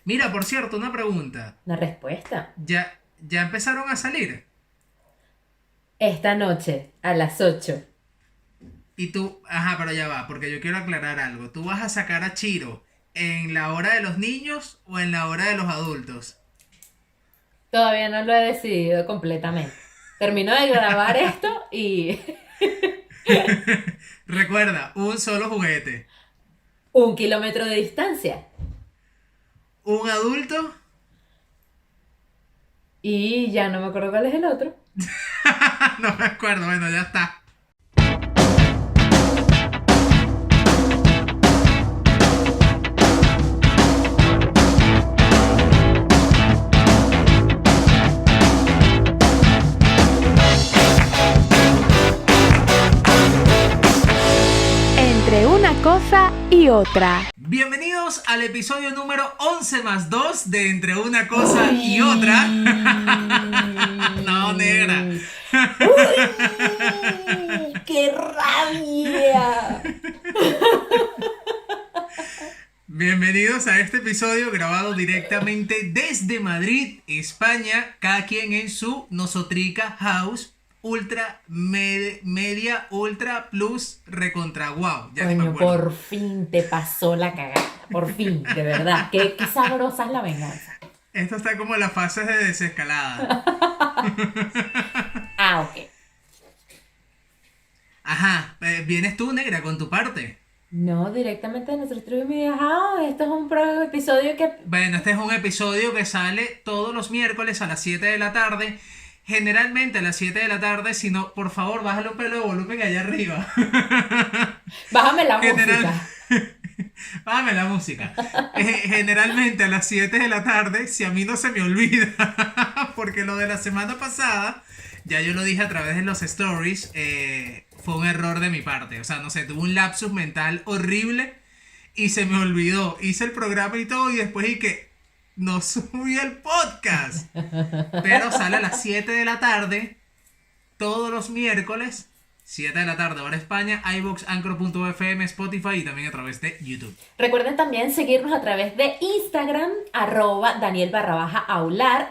Mira, por cierto, una pregunta. Una respuesta. ¿Ya empezaron a salir? Esta noche, a las 8. Y tú, ajá, pero ya va, porque yo quiero aclarar algo. ¿Tú vas a sacar a Chiro en la hora de los niños o en la hora de los adultos? Todavía no lo he decidido completamente. Termino de grabar esto y 'Recuerda, un solo juguete. 1 kilómetro de distancia. Un adulto. Y ya no me acuerdo cuál es el otro. No me acuerdo, bueno, ya está. Entre una cosa y otra. Bienvenidos al episodio número 11 más 2 de Entre una cosa y otra. No, negra. ¡Uy! ¡Qué rabia! Bienvenidos a este episodio grabado directamente desde Madrid, España. Cada quien en su Nosotrica House Ultra Media Ultra Plus Recontra Wow. Ya ni me Coño, acuerdo. por fin te pasó la cagada. Por fin, de verdad. Qué sabrosa es la venganza. Esto está como en las fases de desescalada. Ah, ok. Ajá, vienes tú, negra, con tu parte. No, directamente de nuestro estudio me dijo, esto es un episodio que... Bueno, este es un episodio que sale todos los miércoles a las 7 de la tarde. Generalmente a las 7 de la tarde, si no, por favor, bájale un pelo de volumen allá arriba. Bájame la General... música. Bájame la música. Generalmente a las 7 de la tarde, si a mí no se me olvida, porque lo de la semana pasada, ya yo lo dije a través de los stories, fue un error de mi parte. O sea, no sé, tuve un lapsus mental horrible y se me olvidó. Hice el programa y todo y después y que no subí el podcast. Pero sale a las 7 de la tarde, todos los miércoles, 7 de la tarde, hora España, iVoox, Anchor.fm, Spotify y también a través de YouTube. Recuerden también seguirnos a través de Instagram, @Daniel_Aular,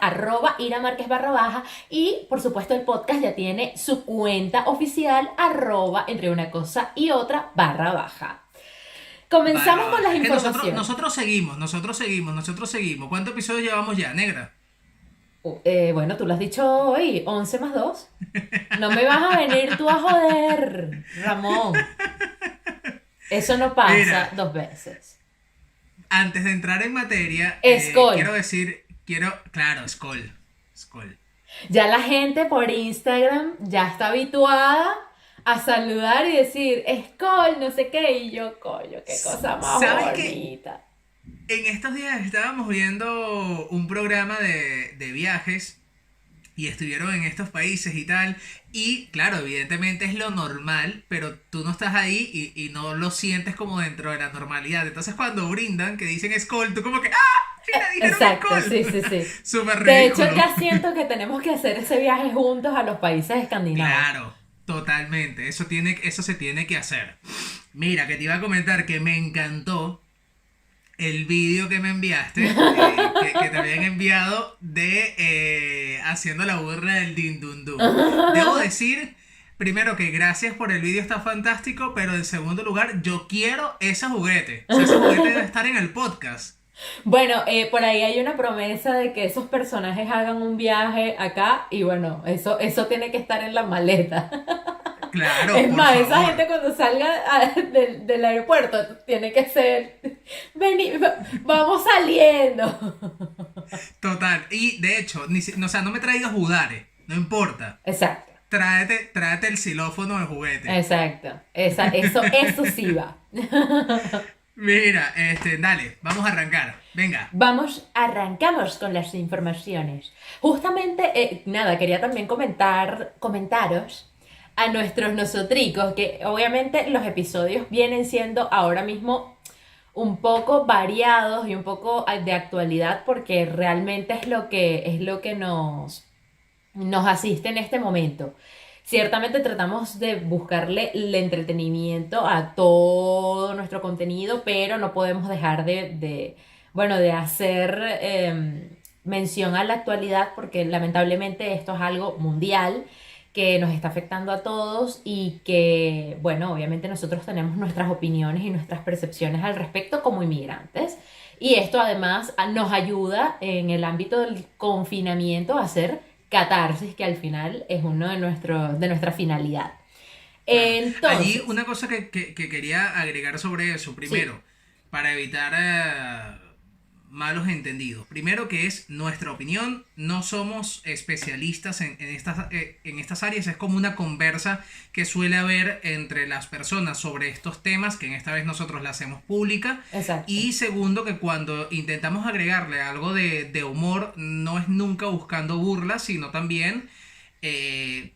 @Ira_Márquez_, y por supuesto el podcast ya tiene su cuenta oficial, @Entre una cosa y otra _. Comenzamos con las Es que informaciones. nosotros seguimos. ¿Cuántos episodios llevamos ya, negra? Bueno, tú lo has dicho hoy, 11 más 2. No me vas a venir tú a joder, Ramón. Eso no pasa Mira, 2 veces. antes de entrar en materia, Skoll. claro, Skoll. Ya la gente por Instagram ya está habituada a saludar y decir, Skoll, no sé qué, y yo, coño, qué cosa más ¿Sabes qué? bonita. En estos días estábamos viendo un programa de viajes y estuvieron en estos países y tal. Y claro, evidentemente es lo normal, pero tú no estás ahí y no lo sientes como dentro de la normalidad. Entonces cuando brindan, que dicen Skoll, tú como que ¡ah! ¡Mira, dijeron Exacto, Skoll! sí, sí, sí. Súper De hecho, ridículo. ya siento que tenemos que hacer ese viaje juntos a los países escandinavos. Claro, totalmente. Eso se tiene que hacer. Mira, que te iba a comentar que me encantó el vídeo que me enviaste, que te habían enviado de haciendo la burla del Din Dun Dun. Debo decir, primero que gracias por el vídeo, está fantástico, pero en segundo lugar, yo quiero ese juguete. O sea, ese juguete debe estar en el podcast. Bueno, por ahí hay una promesa de que esos personajes hagan un viaje acá y bueno, eso tiene que estar en la maleta. Claro, Es por más, esa favor. gente cuando salga del aeropuerto tiene que ser, vení, vamos saliendo. Total. Y de hecho, o sea, no me traigas Judare, no importa. Exacto, Tráete el xilófono de juguete. exacto. Eso sí va. Mira, dale, vamos a arrancar. Venga. Arrancamos con las informaciones. Justamente, nada, quería también comentaros a nuestros nosotricos, que obviamente los episodios vienen siendo ahora mismo un poco variados y un poco de actualidad porque realmente es lo que nos asiste en este momento. Ciertamente tratamos de buscarle el entretenimiento a todo nuestro contenido, pero no podemos dejar de bueno, de hacer mención a la actualidad, porque lamentablemente esto es algo mundial que nos está afectando a todos y que, bueno, obviamente nosotros tenemos nuestras opiniones y nuestras percepciones al respecto como inmigrantes. Y esto además nos ayuda en el ámbito del confinamiento a hacer catarsis, que al final es uno de nuestra finalidad. Claro. Allí Entonces, una cosa que quería agregar sobre eso, sí, primero, para evitar malos entendidos. Primero que es nuestra opinión, no somos especialistas en estas áreas, es como una conversa que suele haber entre las personas sobre estos temas, que en esta vez nosotros la hacemos pública. exacto. Y segundo que cuando intentamos agregarle algo de humor, no es nunca buscando burlas, sino también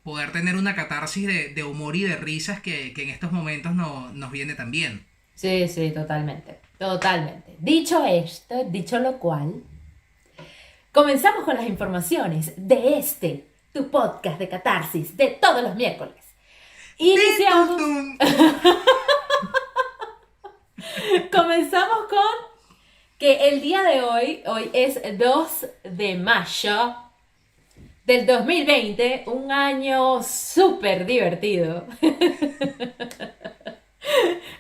poder tener una catarsis de humor y de risas que en estos momentos nos viene tan bien. Sí, sí, totalmente. Totalmente. Dicho esto, dicho lo cual, comenzamos con las informaciones de tu podcast de catarsis de todos los miércoles. ¡Tin, tum, Iniciamos, tum! comenzamos con que el día de hoy es 2 de mayo del 2020, un año súper divertido.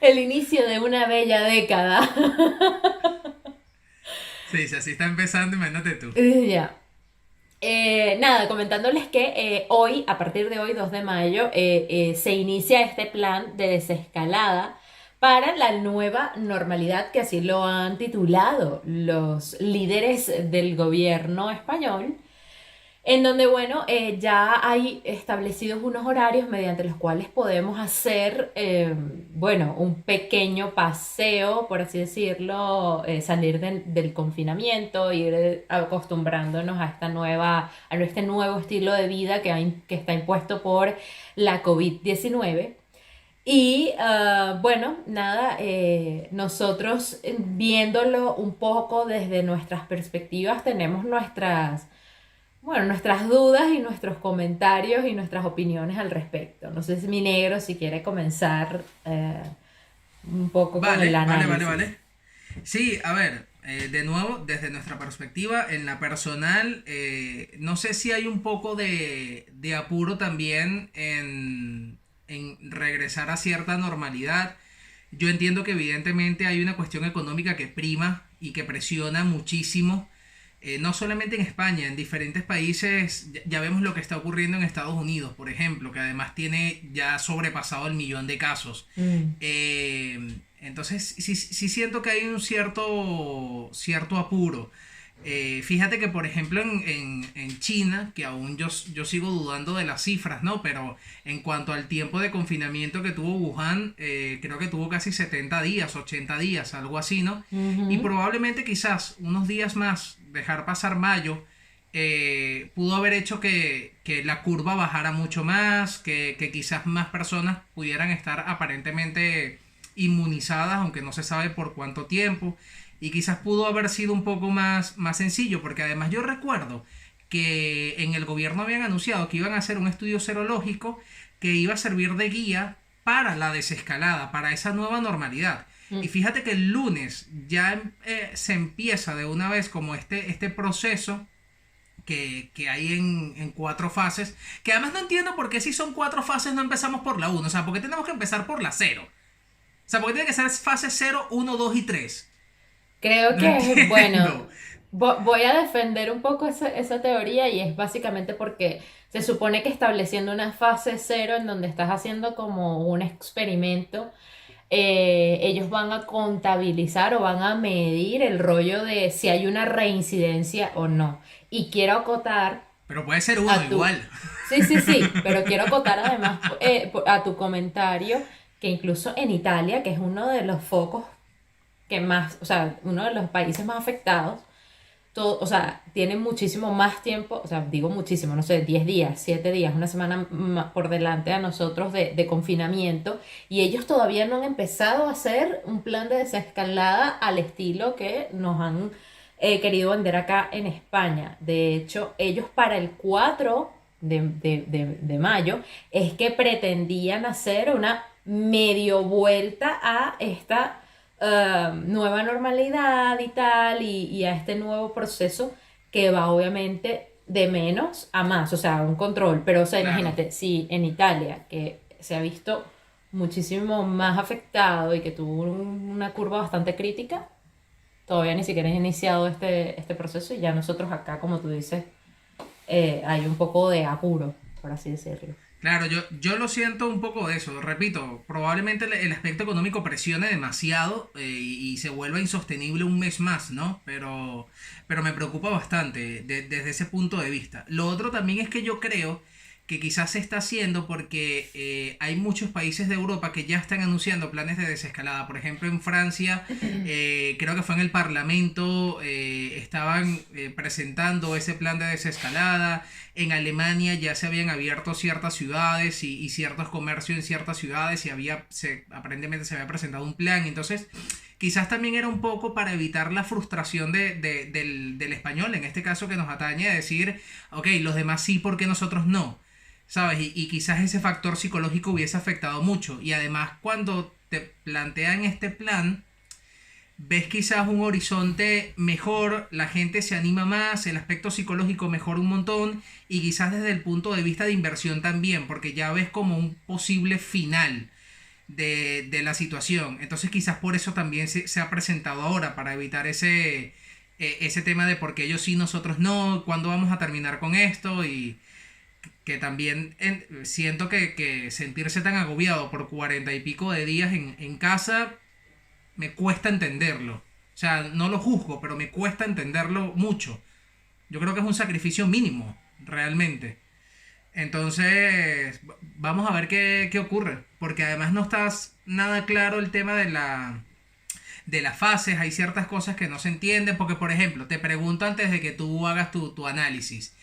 El inicio de una bella década. Sí, si así está empezando, imagínate tú. Ya. Nada, comentándoles que hoy, a partir de hoy, 2 de mayo, se inicia este plan de desescalada para la nueva normalidad, que así lo han titulado los líderes del gobierno español, en donde, bueno, ya hay establecidos unos horarios mediante los cuales podemos hacer, bueno, un pequeño paseo, por así decirlo, salir del confinamiento, ir acostumbrándonos a a este nuevo estilo de vida que está impuesto por la COVID-19. Y bueno, nada, nosotros viéndolo un poco desde nuestras perspectivas tenemos nuestras dudas y nuestros comentarios y nuestras opiniones al respecto. No sé si mi negro si quiere comenzar un poco con el Vale, vale, vale, análisis. vale. Sí, a ver, de nuevo, desde nuestra perspectiva, en la personal, no sé si hay un poco de apuro también en regresar a cierta normalidad. Yo entiendo que evidentemente hay una cuestión económica que prima y que presiona muchísimo, no solamente en España, en diferentes países. Ya vemos lo que está ocurriendo en Estados Unidos, por ejemplo, que además tiene ya sobrepasado el millón de casos. Mm, Entonces, sí siento que hay un cierto apuro. Fíjate que, por ejemplo, en China, que aún yo sigo dudando de las cifras, ¿no? Pero en cuanto al tiempo de confinamiento que tuvo Wuhan, creo que tuvo casi 70 días, 80 días, algo así, ¿no? Y ujú. probablemente quizás unos días más, dejar pasar mayo, pudo haber hecho que la curva bajara mucho más, que quizás más personas pudieran estar aparentemente inmunizadas, aunque no se sabe por cuánto tiempo, y quizás pudo haber sido un poco más sencillo, porque además yo recuerdo que en el gobierno habían anunciado que iban a hacer un estudio serológico que iba a servir de guía para la desescalada, para esa nueva normalidad. Y Mm. fíjate que el lunes ya se empieza de una vez como este proceso que hay en cuatro fases, que además no entiendo por qué si son cuatro fases no empezamos por la uno, o sea, ¿por qué tenemos que empezar por la cero? O sea, ¿por qué tiene que ser fase cero, uno, 2 y 3? Creo No que, bueno, entiendo. voy a defender un poco esa teoría y es básicamente porque se supone que estableciendo una fase cero en donde estás haciendo como un experimento, ellos van a contabilizar o van a medir el rollo de si hay una reincidencia o no. Y quiero acotar Pero puede ser uno a tu... igual. Sí, sí, sí, pero quiero acotar además a tu comentario que incluso en Italia, que es uno de los focos que más, o sea, uno de los países más afectados, todo, o sea, tienen muchísimo más tiempo, o sea, digo muchísimo, no sé, 10 días, 7 días, una semana por delante a nosotros de confinamiento, y ellos todavía no han empezado a hacer un plan de desescalada al estilo que nos han querido vender acá en España. De hecho, ellos para el 4 de mayo es que pretendían hacer una medio vuelta a esta nueva normalidad y tal, y a este nuevo proceso que va obviamente de menos a más, o sea, un control. Pero, o sea, Claro. imagínate, si en Italia, que se ha visto muchísimo más afectado y que tuvo una curva bastante crítica, todavía ni siquiera es iniciado este proceso y ya nosotros acá, como tú dices, hay un poco de apuro, por así decirlo. Claro, yo lo siento un poco de eso. Repito, probablemente el aspecto económico presione demasiado y se vuelva insostenible un mes más, ¿no? Pero me preocupa bastante desde ese punto de vista. Lo otro también es que yo creo que quizás se está haciendo porque hay muchos países de Europa que ya están anunciando planes de desescalada. Por ejemplo, en Francia, creo que fue en el Parlamento, estaban presentando ese plan de desescalada. En Alemania ya se habían abierto ciertas ciudades y ciertos comercios en ciertas ciudades y aparentemente se había presentado un plan. Entonces, quizás también era un poco para evitar la frustración del español, en este caso que nos atañe, a decir, ok, los demás sí, ¿por qué nosotros no? ¿Sabes? Y quizás ese factor psicológico hubiese afectado mucho. Y además, cuando te plantean este plan, ves quizás un horizonte mejor, la gente se anima más, el aspecto psicológico mejora un montón y quizás desde el punto de vista de inversión también, porque ya ves como un posible final de la situación. Entonces quizás por eso también se ha presentado ahora, para evitar ese tema de por qué ellos sí, nosotros no, cuándo vamos a terminar con esto y que también siento que sentirse tan agobiado por 40 y pico de días en casa me cuesta entenderlo. O sea, no lo juzgo, pero me cuesta entenderlo mucho. Yo creo que es un sacrificio mínimo, realmente. Entonces, vamos a ver qué ocurre. Porque además no está nada claro el tema de las fases. Hay ciertas cosas que no se entienden. Porque, por ejemplo, te pregunto antes de que tú hagas tu análisis.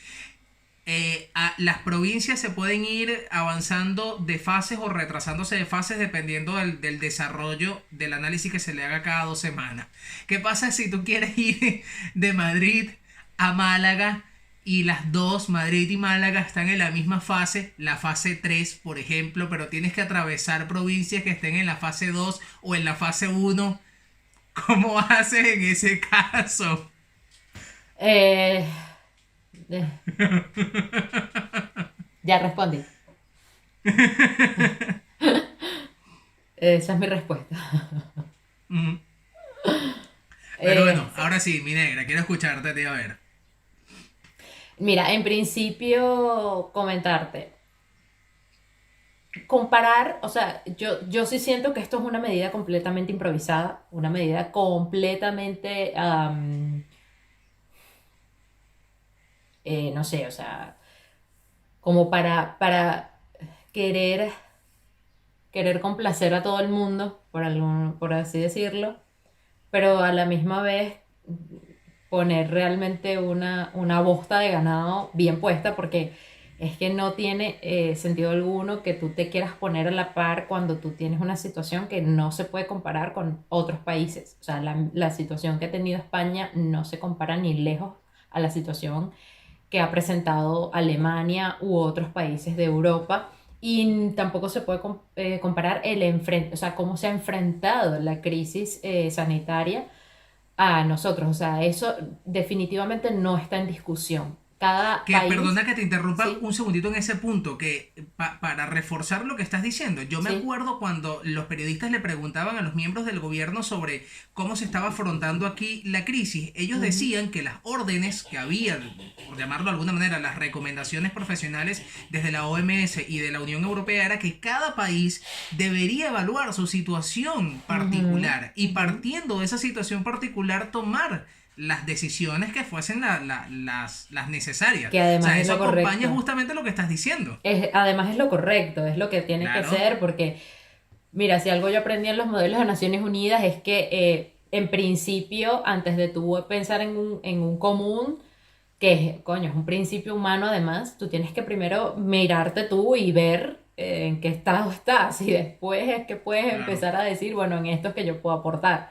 Las provincias se pueden ir avanzando de fases o retrasándose de fases dependiendo del desarrollo del análisis que se le haga cada 2 semanas. ¿Qué pasa si tú quieres ir de Madrid a Málaga y las dos, Madrid y Málaga, están en la misma fase, la fase 3 por ejemplo, pero tienes que atravesar provincias que estén en la fase 2 o en la fase uno? ¿Cómo haces en ese caso? Eh, eh, ya respondí. Esa es mi respuesta. Ujú. Pero Eh, bueno, ahora sí, mi negra, quiero escucharte, tío, a ver. Mira, en principio comentarte, comparar, o sea, yo sí siento que esto es una medida completamente improvisada, una medida completamente, no sé, o sea, como para querer, querer complacer a todo el mundo, por así decirlo, pero a la misma vez poner realmente una bosta de ganado bien puesta, porque es que no tiene sentido alguno que tú te quieras poner a la par cuando tú tienes una situación que no se puede comparar con otros países. O sea, la situación que ha tenido España no se compara ni lejos a la situación que ha presentado Alemania u otros países de Europa. Y tampoco se puede comparar o sea, cómo se ha enfrentado la crisis sanitaria a nosotros. O sea, eso definitivamente no está en discusión. Cada Que país, perdona que te interrumpa sí, un segundito en ese punto, que para reforzar lo que estás diciendo, yo me sí, acuerdo cuando los periodistas le preguntaban a los miembros del gobierno sobre cómo se estaba afrontando aquí la crisis, ellos ujú, decían que las órdenes que habían, por llamarlo de alguna manera, las recomendaciones profesionales desde la OMS y de la Unión Europea era que cada país debería evaluar su situación ujú, particular y ujú. partiendo de esa situación particular tomar las decisiones que fuesen las necesarias. Que O además sea, es eso lo acompaña correcto. justamente lo que estás diciendo. Además es lo correcto, es lo que tiene que Claro. ser, porque mira, si algo yo aprendí en los modelos de Naciones Unidas es que en principio, antes de tú pensar en un común, que es, coño, es un principio humano además, tú tienes que primero mirarte tú y ver en qué estado estás y después es que puedes Claro. empezar a decir, bueno, en esto es que yo puedo aportar.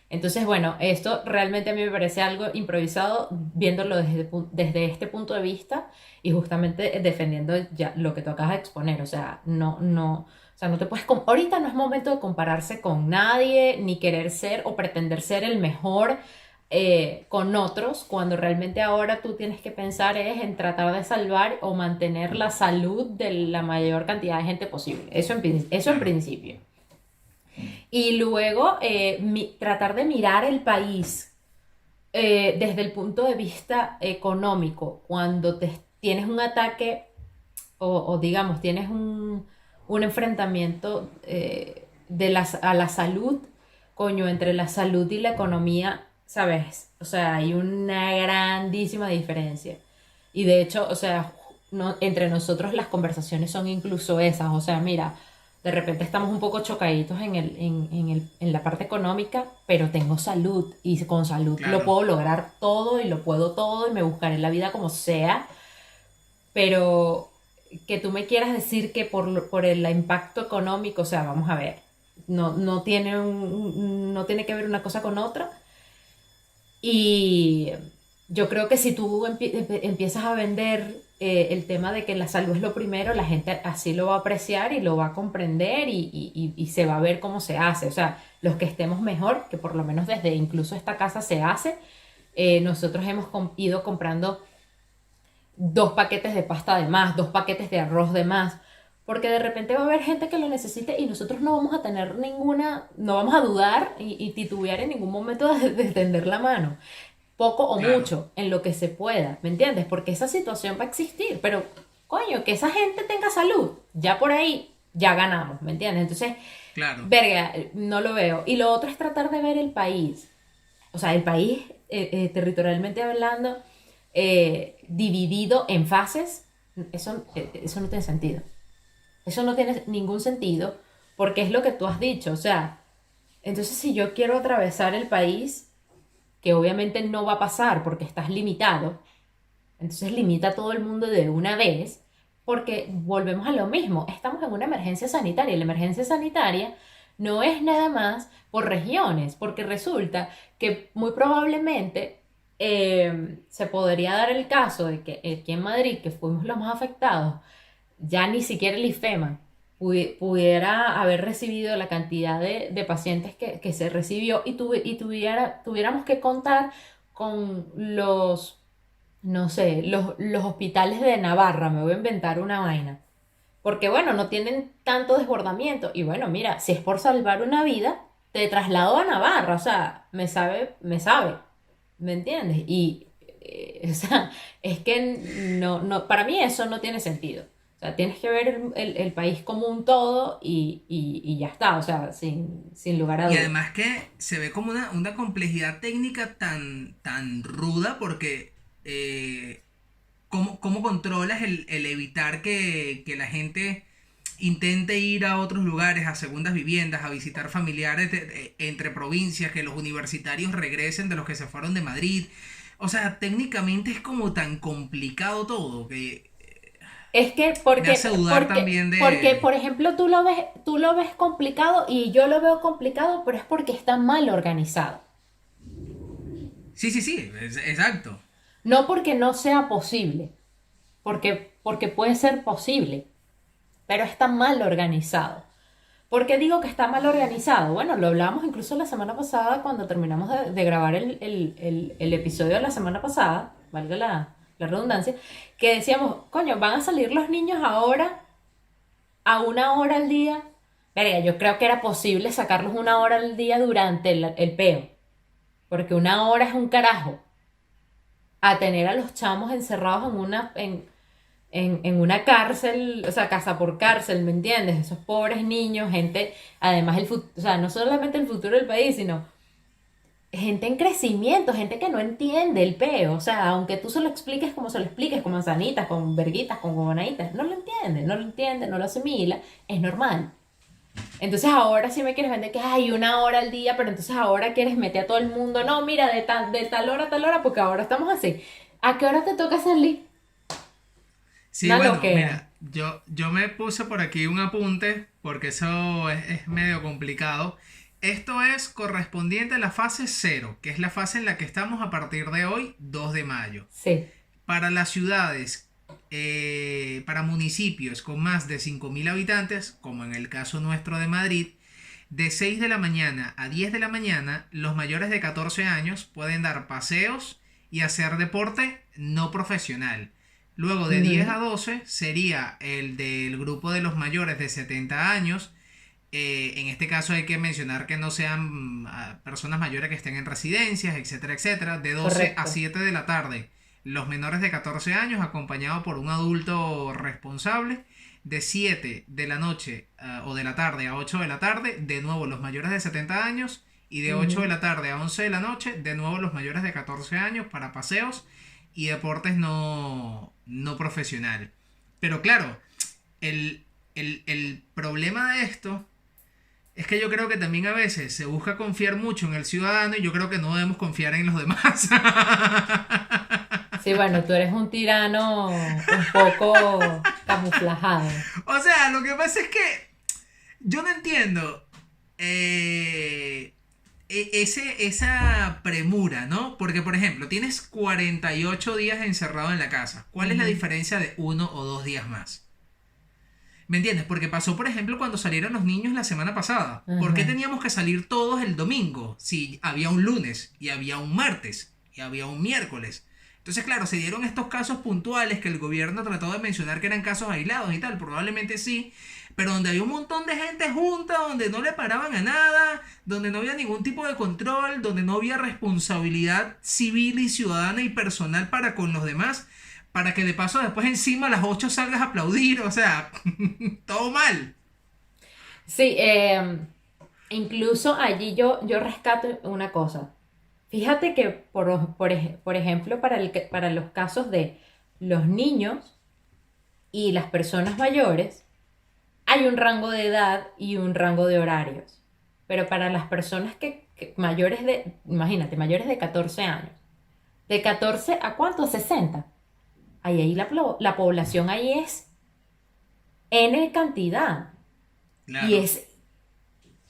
Entonces, bueno, esto realmente a mí me parece algo improvisado viéndolo desde este punto de vista y justamente defendiendo ya lo que tú acabas de exponer. O sea, no, no, o sea, no te puedes... Ahorita no es momento de compararse con nadie, ni querer ser o pretender ser el mejor con otros, cuando realmente ahora tú tienes que pensar es en tratar de salvar o mantener la salud de la mayor cantidad de gente posible. Eso en Claro, principio. Y luego tratar de mirar el país desde el punto de vista económico, cuando tienes un ataque o digamos, tienes un enfrentamiento a la salud, coño, entre la salud y la economía, ¿sabes? O sea, hay una grandísima diferencia. Y de hecho, o sea, no, entre nosotros las conversaciones son incluso esas. O sea, mira, de repente estamos un poco chocaditos en la parte económica, pero tengo salud y con salud lo claro, puedo lograr todo y lo puedo todo y me buscaré la vida como sea, pero que tú me quieras decir que por el impacto económico, o sea, vamos a ver, no tiene no tiene que ver una cosa con otra. Y yo creo que si tú empiezas a vender el tema de que la salud es lo primero, la gente así lo va a apreciar y lo va a comprender y se va a ver cómo se hace. O sea, los que estemos mejor, que por lo menos desde incluso esta casa se hace, nosotros hemos ido comprando 2 paquetes de pasta de más, 2 paquetes de arroz de más, porque de repente va a haber gente que lo necesite y nosotros no vamos a tener ninguna, no vamos a dudar y titubear en ningún momento de tender la mano, poco o claro, mucho, en lo que se pueda, ¿me entiendes? Porque esa situación va a existir, pero coño, que esa gente tenga salud, ya por ahí, ya ganamos, ¿me entiendes? Entonces, claro. verga, no lo veo. Y lo otro es tratar de ver el país, o sea, el país territorialmente hablando, dividido en fases, eso no tiene sentido. Eso no tiene ningún sentido porque es lo que tú has dicho. O sea, entonces si yo quiero atravesar el país, que obviamente no va a pasar porque estás limitado, entonces limita a todo el mundo de una vez, porque volvemos a lo mismo, estamos en una emergencia sanitaria y la emergencia sanitaria no es nada más por regiones, porque resulta que muy probablemente se podría dar el caso de que aquí en Madrid, que fuimos los más afectados, ya ni siquiera el IFEMA pudiera haber recibido la cantidad de pacientes que se recibió y tuviéramos que contar con no sé, los hospitales de Navarra, me voy a inventar una vaina. Porque bueno, no tienen tanto desbordamiento. Y bueno, mira, si es por salvar una vida, te traslado a Navarra, o sea, ¿me entiendes? Y, o sea, es que para mí eso no tiene sentido. O sea, tienes que ver el país como un todo y ya está, o sea, sin lugar a Y dudas. además que se ve como una complejidad técnica tan ruda porque ¿cómo controlas el evitar que la gente intente ir a otros lugares, a segundas viviendas, a visitar familiares entre provincias, que los universitarios regresen de los que se fueron de Madrid? O sea, técnicamente es como tan complicado todo que Es que me hace dudar también de... por ejemplo, tú lo ves complicado y yo lo veo complicado, pero es porque está mal organizado. Sí, sí, sí, exacto. No porque no sea posible, porque puede ser posible, pero está mal organizado. ¿Por qué digo que está mal organizado? Bueno, lo hablábamos incluso la semana pasada cuando terminamos de grabar el episodio de la semana pasada, valga la redundancia, que decíamos, coño, van a salir los niños ahora a 1 hora al día. Verga, yo creo que era posible sacarlos 1 hora al día durante el peo, porque 1 hora es un carajo. A tener a los chamos encerrados en una cárcel, o sea, casa por cárcel, ¿me entiendes? Esos pobres niños, gente, además o sea, no solamente el futuro del país, sino gente en crecimiento, gente que no entiende el peo, o sea, aunque tú se lo expliques como se lo expliques, con manzanitas, con verguitas, con gobonaditas, no lo entiende, no lo asimila, es normal. Entonces ahora sí me quieres vender que hay 1 hora al día, pero entonces ahora quieres meter a todo el mundo, no, mira, de tal hora a tal hora, porque ahora estamos así. ¿A qué hora te toca salir? Sí, Una bueno, loquera. mira, yo me puse por aquí un apunte porque eso es medio complicado. Esto es correspondiente a la fase cero, que es la fase en la que estamos a partir de hoy, 2 de mayo. Sí. Para las ciudades para municipios con más de 5.000 habitantes, como en el caso nuestro de Madrid, de 6 de la mañana a 10 de la mañana, los mayores de 14 años pueden dar paseos y hacer deporte no profesional. Luego de 10 a 12 sería el del grupo de los mayores de 70 años. En este caso hay que mencionar que no sean personas mayores que estén en residencias, etcétera, etcétera. De 12 a Correcto. 7 de la tarde, los menores de 14 años acompañados por un adulto responsable. De 7 de la noche o de la tarde a 8 de la tarde, de nuevo los mayores de 70 años. Y de 8 de Ujú. la tarde a 11 de la noche, de nuevo los mayores de 14 años para paseos y deportes no profesional. Pero claro, el problema de esto es que yo creo que también a veces se busca confiar mucho en el ciudadano y yo creo que no debemos confiar en los demás. Sí, bueno, tú eres un tirano un poco camuflajado. O sea, lo que pasa es que yo no entiendo esa premura, ¿no? Porque, por ejemplo, tienes 48 días encerrado en la casa. ¿Cuál es la Ujú, diferencia de 1 o 2 días más? ¿Me entiendes? Porque pasó, por ejemplo, cuando salieron los niños la semana pasada. ¿Por qué ajá. teníamos que salir todos el domingo si había un lunes y había un martes y había un miércoles? Entonces, claro, se dieron estos casos puntuales que el gobierno trató de mencionar que eran casos aislados y tal, probablemente sí, pero donde había un montón de gente junta, donde no le paraban a nada, donde no había ningún tipo de control, donde no había responsabilidad civil y ciudadana y personal para con los demás, para que de paso después encima a las 8 salgas a aplaudir, o sea, todo mal. Sí, incluso allí yo rescato una cosa. Fíjate que, por ejemplo, para los casos de los niños y las personas mayores, hay un rango de edad y un rango de horarios. Pero para las personas mayores imagínate, mayores de 14 años, ¿de 14 a cuánto? 60. Ahí la población ahí es N cantidad. Y Claro, es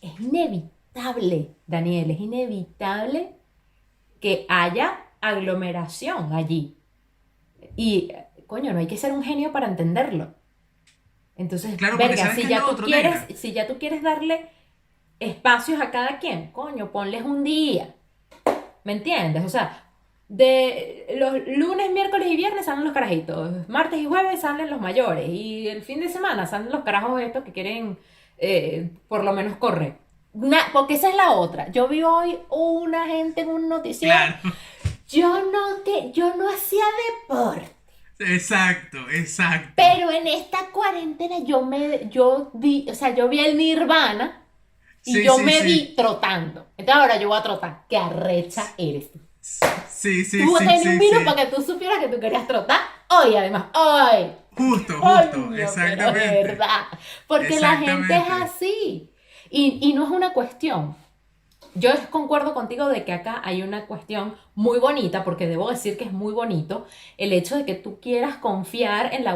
inevitable, Daniel, es inevitable que haya aglomeración allí. Y, coño, no hay que ser un genio para entenderlo. Entonces, claro, porque verga, sabes que es lo otro, negra. si ya tú quieres darle espacios a cada quien, coño, ponles un día. ¿Me entiendes? O sea, de los lunes, miércoles y viernes salen los carajitos, martes y jueves salen los mayores, y el fin de semana salen los carajos estos que quieren, por lo menos correr. Porque esa es la otra. Yo vi hoy una gente en un noticiero. Claro, Yo no hacía deporte. exacto, exacto. Pero en esta cuarentena yo vi el Nirvana y Sí, yo sí, me sí. vi trotando. Entonces ahora yo voy a trotar. ¡Qué arrecha eres tú! Sí, sí, Tú sí, tenías un sí, virus sí. para que tú supieras que tú querías trotar hoy, además. ¡Ay! Justo, justo, ¡Coño! Pero de exactamente. verdad. Porque la gente es Exactamente. así. Y no es una cuestión. Yo concuerdo contigo de que acá hay una cuestión muy bonita, porque debo decir que es muy bonito el hecho de que tú quieras confiar en la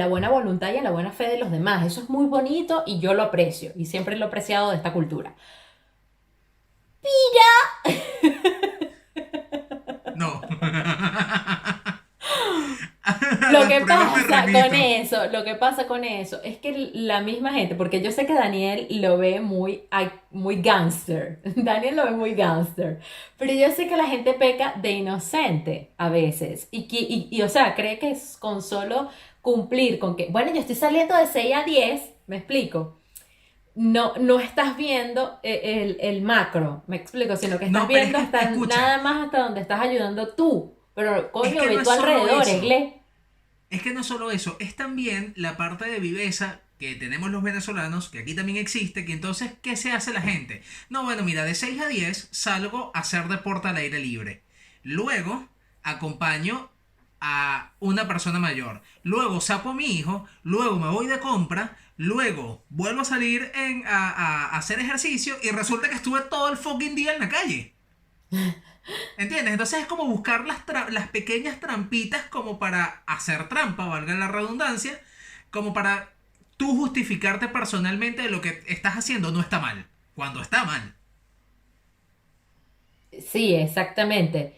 buena voluntad y en la buena fe de los demás. Eso es muy bonito y yo lo aprecio y siempre lo he apreciado de esta cultura. No. A Lo las que pruebas me pasa con remito. eso, lo que pasa con eso es que la misma gente, porque yo sé que Daniel lo ve muy gangster, Daniel lo ve muy gangster, pero yo sé que la gente peca de inocente a veces o sea, cree que es con solo cumplir con que, bueno, yo estoy saliendo de 6 a 10, me explico. No estás viendo el macro, me explico, sino que estás No, pero es viendo que, hasta escucha, nada más hasta donde estás ayudando tú. Pero es coño, que ve no es tu solo alrededor, eso. Egle. Es que no solo eso, es también la parte de viveza que tenemos los venezolanos, que aquí también existe, que entonces, ¿qué se hace la gente? No, bueno, mira, de 6 a 10 salgo a hacer deporte al aire libre. Luego acompaño a una persona mayor. Luego saco a mi hijo, luego me voy de compra, luego vuelvo a salir a hacer ejercicio y resulta que estuve todo el fucking día en la calle. ¿Entiendes? Entonces es como buscar las pequeñas trampitas como para hacer trampa, valga la redundancia, como para tú justificarte personalmente de lo que estás haciendo no está mal, cuando está mal. Sí, exactamente.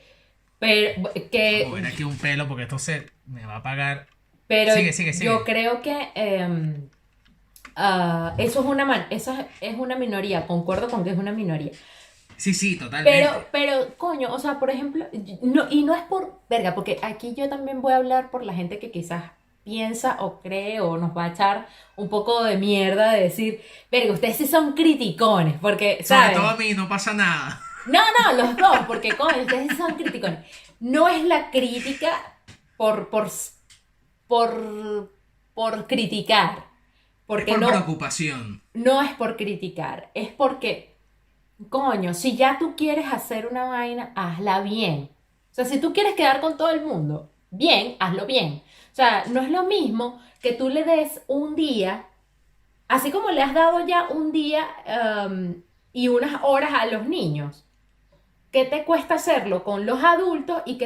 Pero Vamos a que ver aquí un pelo porque esto se me va a apagar. Pero Sigue, sigue, sigue. yo creo que eso esa es una minoría, concuerdo con que es una minoría. Sí, sí, totalmente. Coño, o sea, por ejemplo, no, y no es por verga, porque aquí yo también voy a hablar por la gente que quizás piensa o cree o nos va a echar un poco de mierda de decir, verga, ustedes sí son criticones, porque, Sobre ¿sabes? todo a mí, no pasa nada. No, no, los dos, porque coño, ustedes sí son criticones. No es la crítica por, por, por, por criticar, Es porque por no, preocupación. no es por criticar, es porque coño, si ya tú quieres hacer una vaina, hazla bien. O sea, si tú quieres quedar con todo el mundo, bien, hazlo bien. O sea, no es lo mismo que tú le des un día, así como le has dado ya un día y unas horas a los niños. ¿Qué te cuesta hacerlo con los adultos y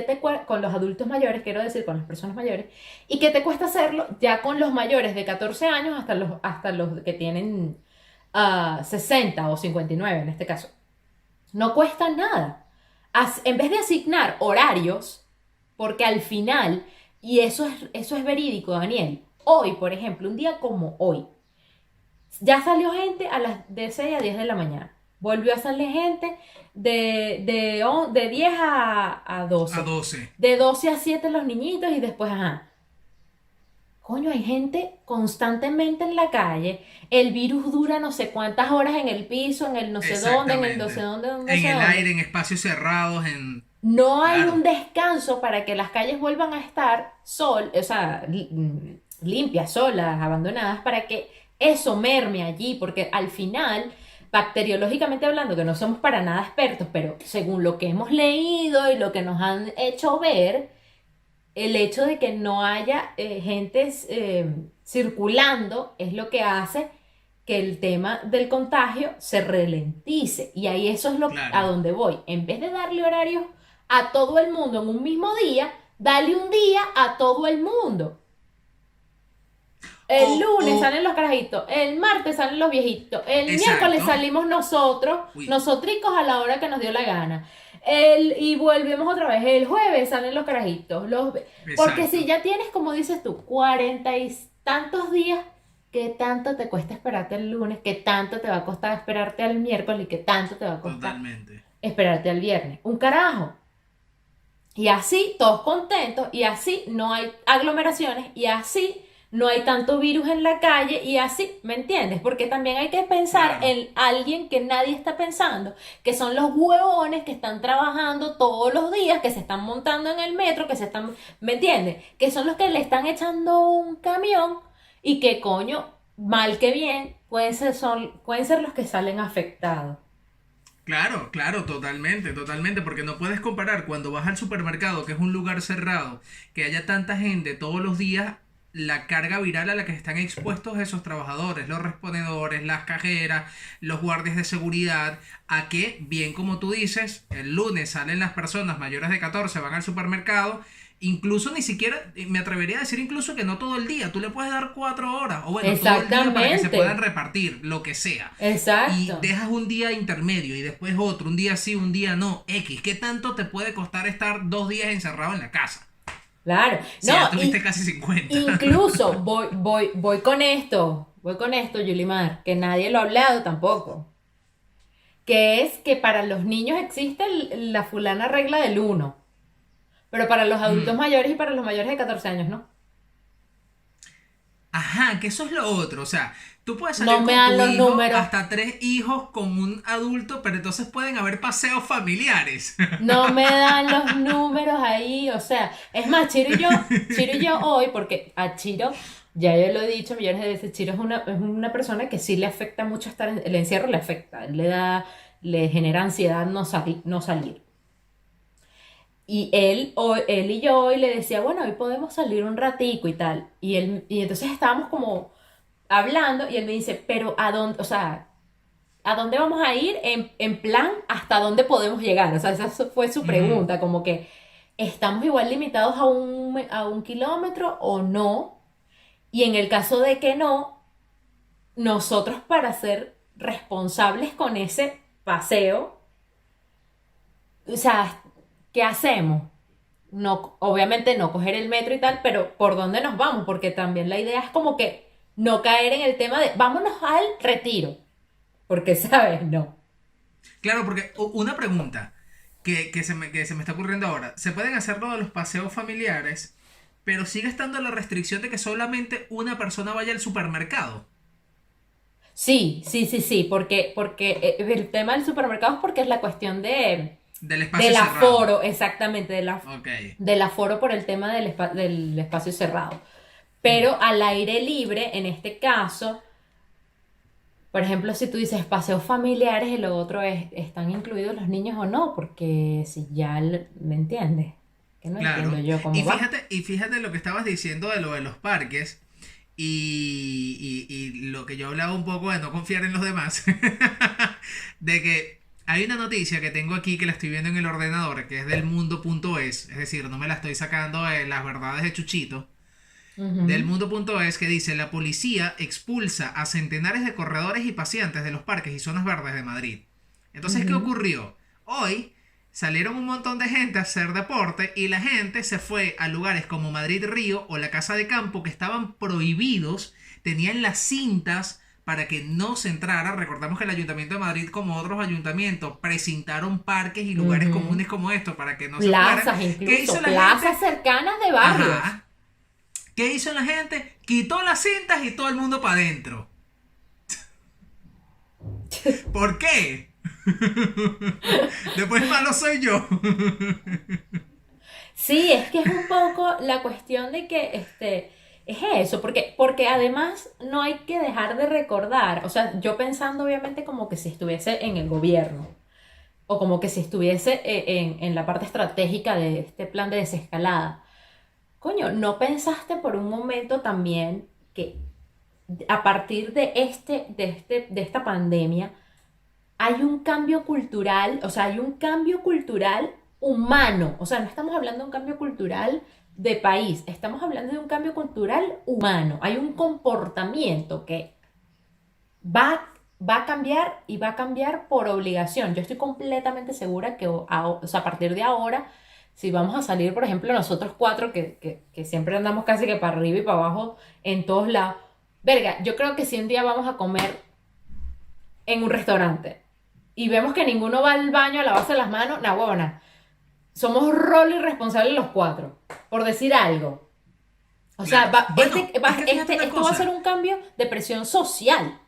con los adultos mayores, quiero decir, con las personas mayores? ¿Y qué te cuesta hacerlo ya con los mayores de 14 años hasta los que tienen 60 o 59 en este caso? No cuesta nada. En vez de asignar horarios, porque al final, y eso es verídico, Daniel, hoy, por ejemplo, un día como hoy, ya salió gente de 6 a 10 de la mañana. Volvió a salir gente de 10 a A 12. 12. De 12 a 7 los niñitos y después, ajá. Coño, hay gente constantemente en la calle. El virus dura no sé cuántas horas en el piso, en el no sé dónde, en el no sé Exactamente. dónde, no En sé el dónde. aire, en espacios cerrados, en... No hay un Claro, descanso para que las calles vuelvan a estar o sea, limpias, solas, abandonadas, para que eso merme allí, porque al final, bacteriológicamente hablando, que no somos para nada expertos, pero según lo que hemos leído y lo que nos han hecho ver, el hecho de que no haya gentes circulando es lo que hace que el tema del contagio se ralentice. Y ahí eso es a claro. donde voy. En vez de darle horarios a todo el mundo en un mismo día, dale un día a todo el mundo. El lunes O, salen los carajitos, el martes salen los viejitos, el miércoles exacto. salimos nosotros, Uy, nosotricos a la hora que nos dio la gana. Y volvemos otra vez, el jueves salen los carajitos, porque si exacto. ya tienes, como dices tú, 40 y tantos días, ¿qué tanto te cuesta esperarte el lunes? ¿Qué tanto te va a costar esperarte al miércoles? ¿Y qué tanto te va a costar Totalmente. esperarte al viernes? Un carajo. Y así, todos contentos, y así no hay aglomeraciones, y así no hay tanto virus en la calle, y así, ¿me entiendes? Porque también hay que pensar Claro. en alguien que nadie está pensando, que son los huevones que están trabajando todos los días, que se están montando en el metro, ¿me entiendes? Que son los que le están echando un camión, y que coño, mal que bien, pueden ser los que salen afectados. Claro, claro, totalmente, totalmente, porque no puedes comparar cuando vas al supermercado, que es un lugar cerrado, que haya tanta gente todos los días, la carga viral a la que están expuestos esos trabajadores, los reponedores, las cajeras, los guardias de seguridad, a que, bien como tú dices, el lunes salen las personas mayores de 14, van al supermercado, incluso ni siquiera, me atrevería a decir incluso que no todo el día, tú le puedes dar 4 horas, o bueno, todo el día para que se puedan Exactamente, repartir, lo que sea y exacto. dejas un día intermedio y después otro, un día sí, un día no, X, ¿qué tanto te puede costar estar 2 días encerrado en la casa? Claro, Si no, ya tuviste casi 50. incluso voy con esto, Yulimar, que nadie lo ha hablado tampoco, que es que para los niños existe la fulana regla del uno, pero para los adultos Mm. mayores y para los mayores de 14 años no. Ajá, que eso es lo otro, o sea, tú puedes No salir me con dan tu los hijo, números, hasta 3 hijos con un adulto, pero entonces pueden haber paseos familiares. no me dan los números ahí, o sea, es más, Chiro y yo hoy, porque a Chiro, ya yo lo he dicho millones de veces, Chiro es una persona que sí le afecta mucho el encierro le afecta, le genera ansiedad no salir. Y él y yo hoy le decía, bueno, hoy podemos salir un ratico y tal. Y entonces estábamos como hablando y él me dice, pero ¿a dónde, o sea, ¿a dónde vamos a ir en plan hasta dónde podemos llegar? O sea, esa fue su Ujú. pregunta, como que ¿estamos igual limitados a un kilómetro o no? Y en el caso de que no, nosotros para ser responsables con ese paseo, o sea, ¿qué hacemos? no, obviamente no coger el metro y tal, pero ¿por dónde nos vamos? Porque también la idea es como que no caer en el tema de vámonos al retiro, porque, ¿sabes? No. Claro, porque una pregunta que se me está ocurriendo ahora. Se pueden hacer lo de los paseos familiares, pero sigue estando la restricción de que solamente una persona vaya al supermercado. Sí, sí, sí, sí, porque el tema del supermercado es porque es la cuestión Del espacio del cerrado. aforo, exactamente, Ok. del aforo por el tema del espacio cerrado. Pero al aire libre, en este caso, por ejemplo, si tú dices paseos familiares y lo otro es, ¿están incluidos los niños o no? Porque si ya, ¿me entiendes? Que no entiendo Claro. yo cómo va. Y fíjate lo que estabas diciendo de lo de los parques y lo que yo hablaba un poco de no confiar en los demás. De que hay una noticia que tengo aquí que la estoy viendo en el ordenador, que es del mundo.es, es decir, no me la estoy sacando de las verdades de Chuchito. Del Ujú, mundo.es que dice: la policía expulsa a centenares de corredores y paseantes de los parques y zonas verdes de Madrid. Entonces, ¿qué ujú, ocurrió? Hoy salieron un montón de gente a hacer deporte y la gente se fue a lugares como Madrid Río o la Casa de Campo, que estaban prohibidos, tenían las cintas para que no se entrara. Recordamos que el Ayuntamiento de Madrid, como otros ayuntamientos, precintaron parques y lugares ujú. comunes como estos para que no se fueran. Plazas ¿Qué hizo incluso, la gente? plazas cercanas de barrios. Ajá. ¿Qué hizo la gente? Quitó las cintas y todo el mundo para adentro. ¿Por qué? Después malo soy yo. Sí, es que es un poco la cuestión de que es eso, porque además no hay que dejar de recordar, o sea, yo pensando obviamente como que si estuviese en el gobierno o como que si estuviese en la parte estratégica de este plan de desescalada. Coño, ¿no pensaste por un momento también que a partir de esta pandemia hay un cambio cultural, o sea, hay un cambio cultural humano, o sea, no estamos hablando de un cambio cultural de país, estamos hablando de un cambio cultural humano, hay un comportamiento que va, va a cambiar y va a cambiar por obligación. Yo estoy completamente segura que o sea, a partir de ahora, si vamos a salir, por ejemplo, nosotros cuatro, que siempre andamos casi que para arriba y para abajo en todos lados, verga, yo creo que si un día vamos a comer en un restaurante y vemos que ninguno va al baño a lavarse las manos, na huevona, somos rol irresponsables los cuatro, por decir algo. O sea, Claro. Bueno, es que fíjate una esto va a ser cosa. un cambio de presión social.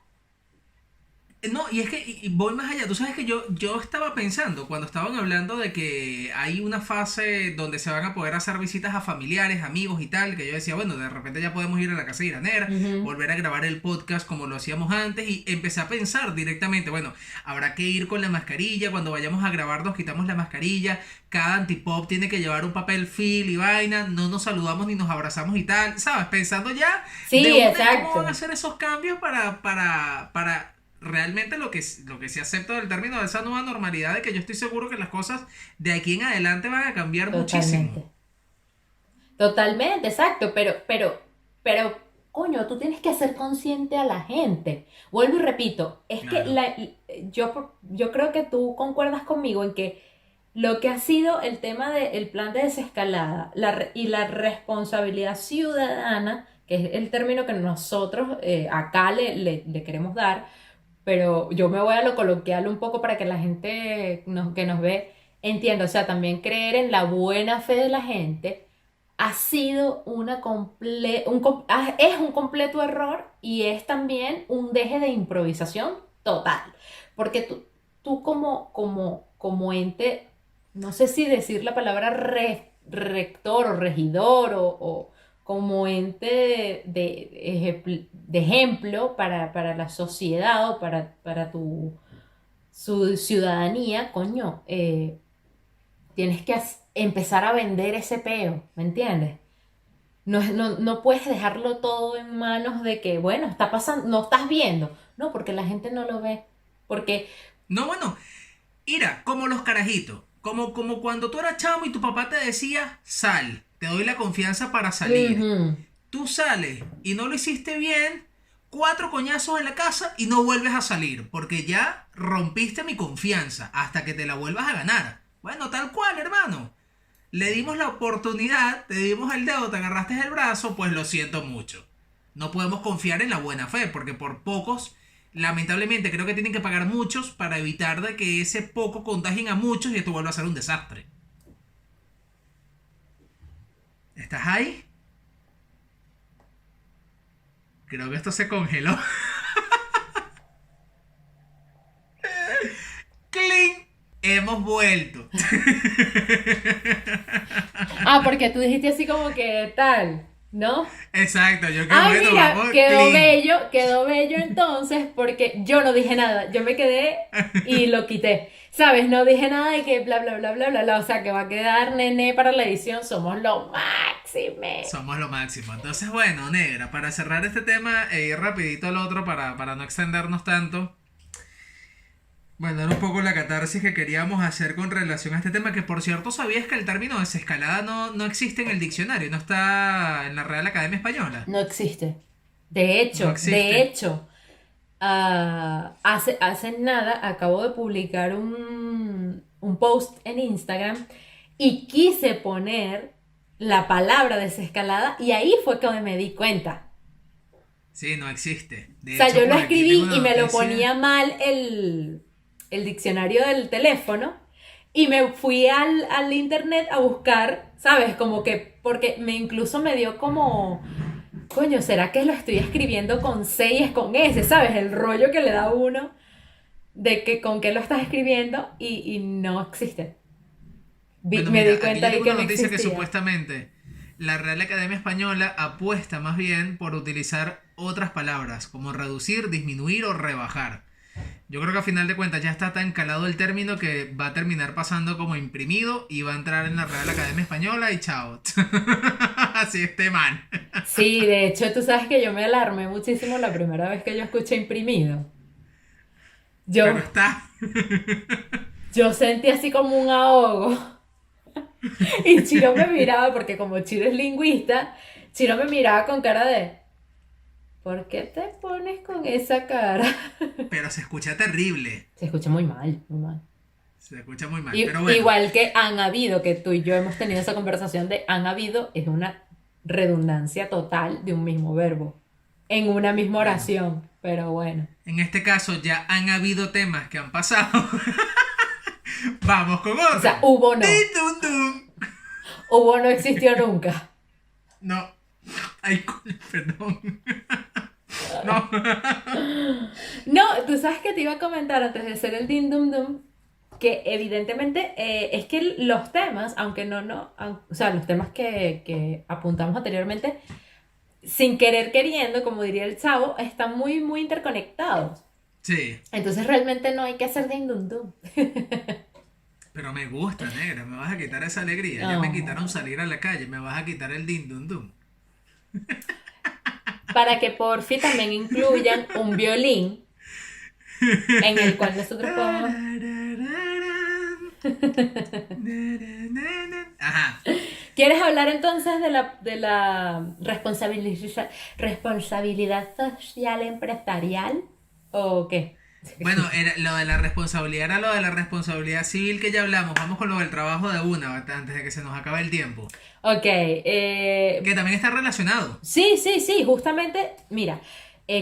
No, y es que y voy más allá. Tú sabes que yo estaba pensando cuando estaban hablando de que hay una fase donde se van a poder hacer visitas a familiares, amigos y tal, que yo decía, bueno, de repente ya podemos ir a la casa de Iranera, Ujú. volver a grabar el podcast como lo hacíamos antes y empecé a pensar directamente, bueno, habrá que ir con la mascarilla, cuando vayamos a grabar nos quitamos la mascarilla, cada antipop tiene que llevar un papel film y vaina, no nos saludamos ni nos abrazamos y tal, ¿sabes? Pensando ya de Sí, una en cómo van a exacto. hacer esos cambios para realmente lo que sí acepto del término de esa nueva normalidad, de que yo estoy seguro que las cosas de aquí en adelante van a cambiar muchísimo. Totalmente. Totalmente, exacto. Pero, coño, tú tienes que hacer consciente a la gente. Vuelvo y repito, es que Claro. yo creo que tú concuerdas conmigo en que lo que ha sido el tema del plan de desescalada y la responsabilidad ciudadana, que es el término que nosotros acá le queremos dar, pero yo me voy a lo coloquial un poco para que la gente que nos ve entienda, o sea, también creer en la buena fe de la gente ha sido es un completo error y es también un deje de improvisación total, porque tú como ente, no sé si decir la palabra rector o regidor o como ente de ejemplo para la sociedad o para tu su ciudadanía, coño, tienes que empezar a vender ese peo, ¿me entiendes? No puedes dejarlo todo en manos de que, bueno, está pasando, no estás viendo. No, porque la gente no lo ve. Porque, No, bueno, mira, como los carajitos, como cuando tú eras chamo y tu papá te decía, sal, te doy la confianza para salir. ujú, Tú sales y no lo hiciste bien, cuatro coñazos en la casa y no vuelves a salir, porque ya rompiste mi confianza hasta que te la vuelvas a ganar. Bueno, tal cual, hermano. le dimos la oportunidad, te dimos el dedo, te agarraste el brazo, pues lo siento mucho. No podemos confiar en la buena fe, porque por pocos, lamentablemente, creo que tienen que pagar muchos para evitar de que ese poco contagien a muchos y esto vuelva a ser un desastre. ¿Estás ahí? Creo que esto se congeló. ¡Cling! Hemos vuelto. Ah, porque tú dijiste así como que tal, ¿no? Exacto, yo que Ah, bueno, mira, vamos, quedó clean. bello entonces porque yo no dije nada, yo me quedé y lo quité. ¿Sabes? No dije nada de que bla, bla, bla, bla, bla, bla, o sea, que va a quedar nene para la edición, somos lo máxime. Somos lo máximo. Entonces, bueno, negra, para cerrar este tema e ir rapidito al otro para no extendernos tanto. Bueno, era un poco la catarsis que queríamos hacer con relación a este tema, que por cierto, ¿sabías que el término desescalada no existe en el diccionario? No está en la Real Academia Española. No existe. No De existe. hecho, hace nada acabo de publicar un post en Instagram y quise poner la palabra desescalada y ahí fue que me di cuenta. Sí, no existe. O De sea, hecho, yo lo por aquí tengo escribí una y me lo noticia. ponía mal el diccionario del teléfono y me fui al internet a buscar, ¿sabes? Como que, porque incluso me dio como, coño, ¿será que lo estoy escribiendo con C y es con S? ¿Sabes? El rollo que le da a uno de que con qué lo estás escribiendo y no existe. Bueno, Me di mira, aquí cuenta yo ahí tengo que una no noticia que existía. supuestamente la Real Academia Española apuesta más bien por utilizar otras palabras, como reducir, disminuir o rebajar. Yo creo que a final de cuentas ya está tan calado el término que va a terminar pasando como imprimido y va a entrar en la Real Academia Española y chao. Así este man. Sí, de hecho, tú sabes que yo me alarmé muchísimo la primera vez que yo escuché imprimido. Pero Yo, está. yo sentí así como un ahogo. Y Chiro me miraba, porque como Chiro es lingüista, Chiro me miraba con cara de, ¿por qué te pones con esa cara? Pero se escucha terrible. Se escucha muy mal, muy mal. Se escucha muy mal. Pero bueno. Igual que han habido, que tú y yo hemos tenido esa conversación de han habido, es una redundancia total de un mismo verbo, en una misma Bueno. oración, pero bueno. En este caso ya han habido temas que han pasado. Vamos con O sea, otro. hubo no, Dun. hubo no existió nunca. No. Ay, perdón. No. No, tú sabes que te iba a comentar antes de hacer el din dum dum, que evidentemente es que los temas, aunque o sea, los temas que apuntamos anteriormente, sin querer queriendo, como diría el chavo, están muy, muy interconectados. Sí. Entonces realmente no hay que hacer din dum dum. Pero me gusta, negra. Me vas a quitar esa alegría. Ya me quitaron No. salir a la calle. Me vas a quitar el din dun dun. Para que por fin también incluyan un violín en el cual nosotros podemos... Ajá. ¿Quieres hablar entonces de la responsabilidad social empresarial? ¿O qué? Bueno, lo de la responsabilidad era lo de la responsabilidad civil que ya hablamos. Vamos con lo del trabajo de una, antes de que se nos acabe el tiempo. Ok, Que también está relacionado. sí, sí, sí, justamente, mira,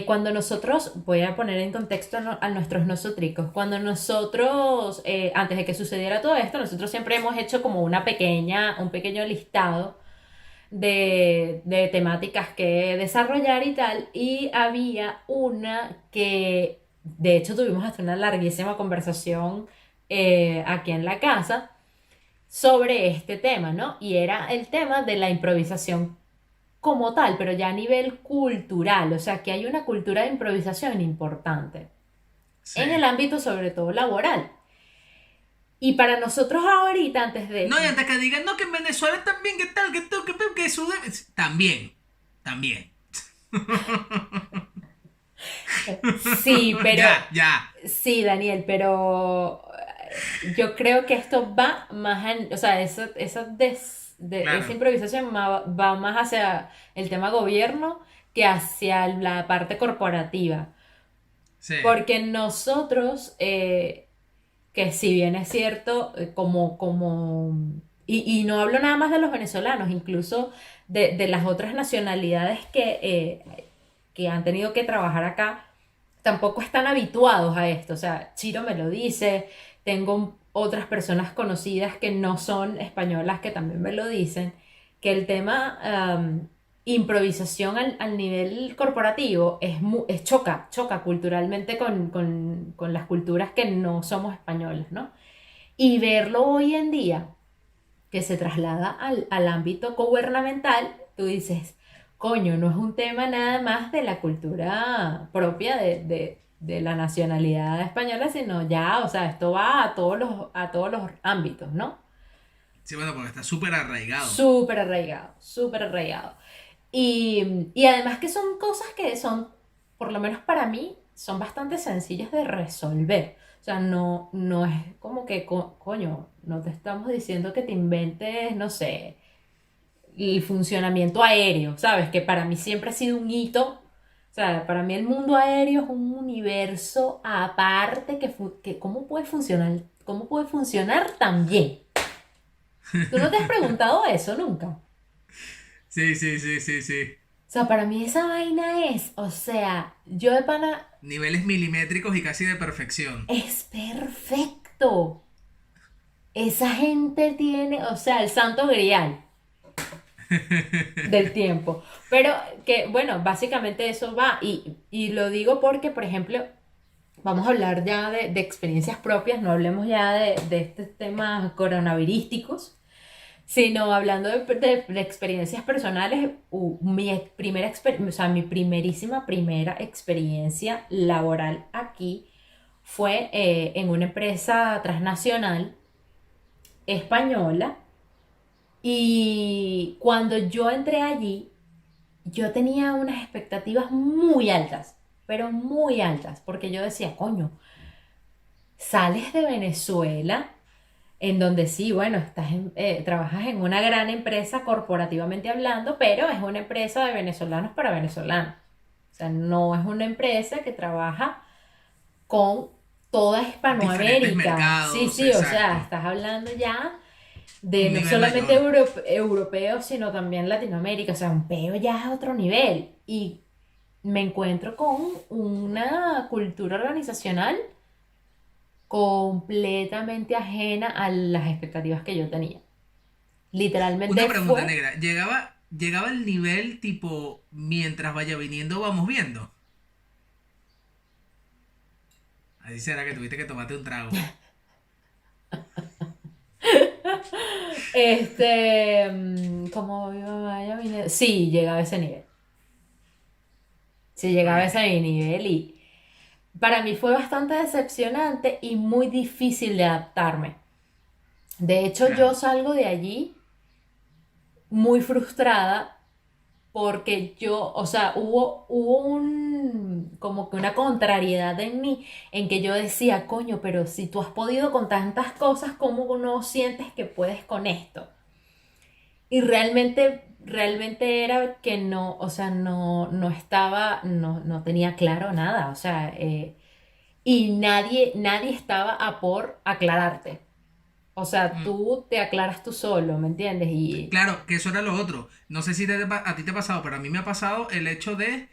cuando nosotros, voy a poner en contexto a nuestros nosotricos, cuando nosotros, antes de que sucediera todo esto, nosotros siempre hemos hecho como un pequeño listado de temáticas que desarrollar y tal, y había una que, de hecho, tuvimos hasta una larguísima conversación aquí en la casa sobre este tema, ¿no? Y era el tema de la improvisación como tal, pero ya a nivel cultural, o sea, que hay una cultura de improvisación importante Sí. en el ámbito sobre todo laboral. Y para nosotros ahorita, antes No, y de... antes que digan, no, que en Venezuela también, que tal, que tú, que eso también. También. Sí, pero... Ya, ya. Sí, Daniel, pero yo creo que esto va más o sea, esa Claro. improvisación va más hacia el tema gobierno que hacia la parte corporativa. Sí. Porque nosotros, que si bien es cierto, como Y no hablo nada más de los venezolanos, incluso de las otras nacionalidades que han tenido que trabajar acá, tampoco están habituados a esto. O sea, Chiro me lo dice, tengo otras personas conocidas que no son españolas que también me lo dicen, que el tema improvisación al nivel corporativo choca culturalmente con las culturas que no somos españolas, ¿no? Y verlo hoy en día que se traslada al ámbito gubernamental, tú dices, coño, no es un tema nada más de la cultura propia de la nacionalidad española, sino ya, o sea, esto va a todos los ámbitos, ¿no? Sí, bueno, porque está súper arraigado. Súper arraigado, súper arraigado. Y además que son cosas que son, por lo menos para mí, son bastante sencillas de resolver. O sea, no es como que, coño, no te estamos diciendo que te inventes, no sé, el funcionamiento aéreo, ¿sabes? Que para mí siempre ha sido un hito. O sea, para mí el mundo aéreo es un universo aparte que cómo puede funcionar tan bien. ¿Tú no te has preguntado eso nunca? Sí, sí, sí, sí, sí. O sea, para mí esa vaina es, o sea, yo de pana Niveles milimétricos y casi de perfección. es perfecto. Esa gente tiene, o sea, el santo grial del tiempo. Pero que, bueno, básicamente eso va. Y lo digo porque, por ejemplo, vamos a hablar ya de experiencias propias, no hablemos ya de estos temas coronavirísticos, sino hablando de experiencias personales. O sea, mi primerísima primera experiencia laboral aquí fue en una empresa transnacional española. Y cuando yo entré allí, yo tenía unas expectativas muy altas, pero muy altas, porque yo decía, coño, sales de Venezuela, en donde sí, bueno, trabajas en una gran empresa corporativamente hablando, pero es una empresa de venezolanos para venezolanos. O sea, no es una empresa que trabaja con toda Diferentes Hispanoamérica. Sí, mercados, sí, o sea, exacto. estás hablando ya de Un no nivel solamente mayor. europeos, sino también Latinoamérica. O sea, un peo ya es otro nivel. Y me encuentro con una cultura organizacional completamente ajena a las expectativas que yo tenía. Una Literalmente pregunta fue, negra. ¿Llegaba el nivel tipo mientras vaya viniendo vamos viendo? Así será que tuviste que tomarte un trago. como vaya viniendo. Sí, llegaba a ese nivel. Sí, llegaba a Ok, ese nivel y para mí fue bastante decepcionante y muy difícil de adaptarme. De hecho, yo claro. salgo de allí muy frustrada porque yo, o sea, hubo como que una contrariedad en mí, en que yo decía, coño, pero si tú has podido con tantas cosas, ¿cómo no sientes que puedes con esto? Y realmente era que no, o sea, no estaba, no tenía claro nada, o sea, y nadie estaba a por aclararte. O sea, Mm, tú te aclaras tú solo, ¿me entiendes? Y claro, que eso era lo otro. No sé si a ti te ha pasado, pero a mí me ha pasado el hecho de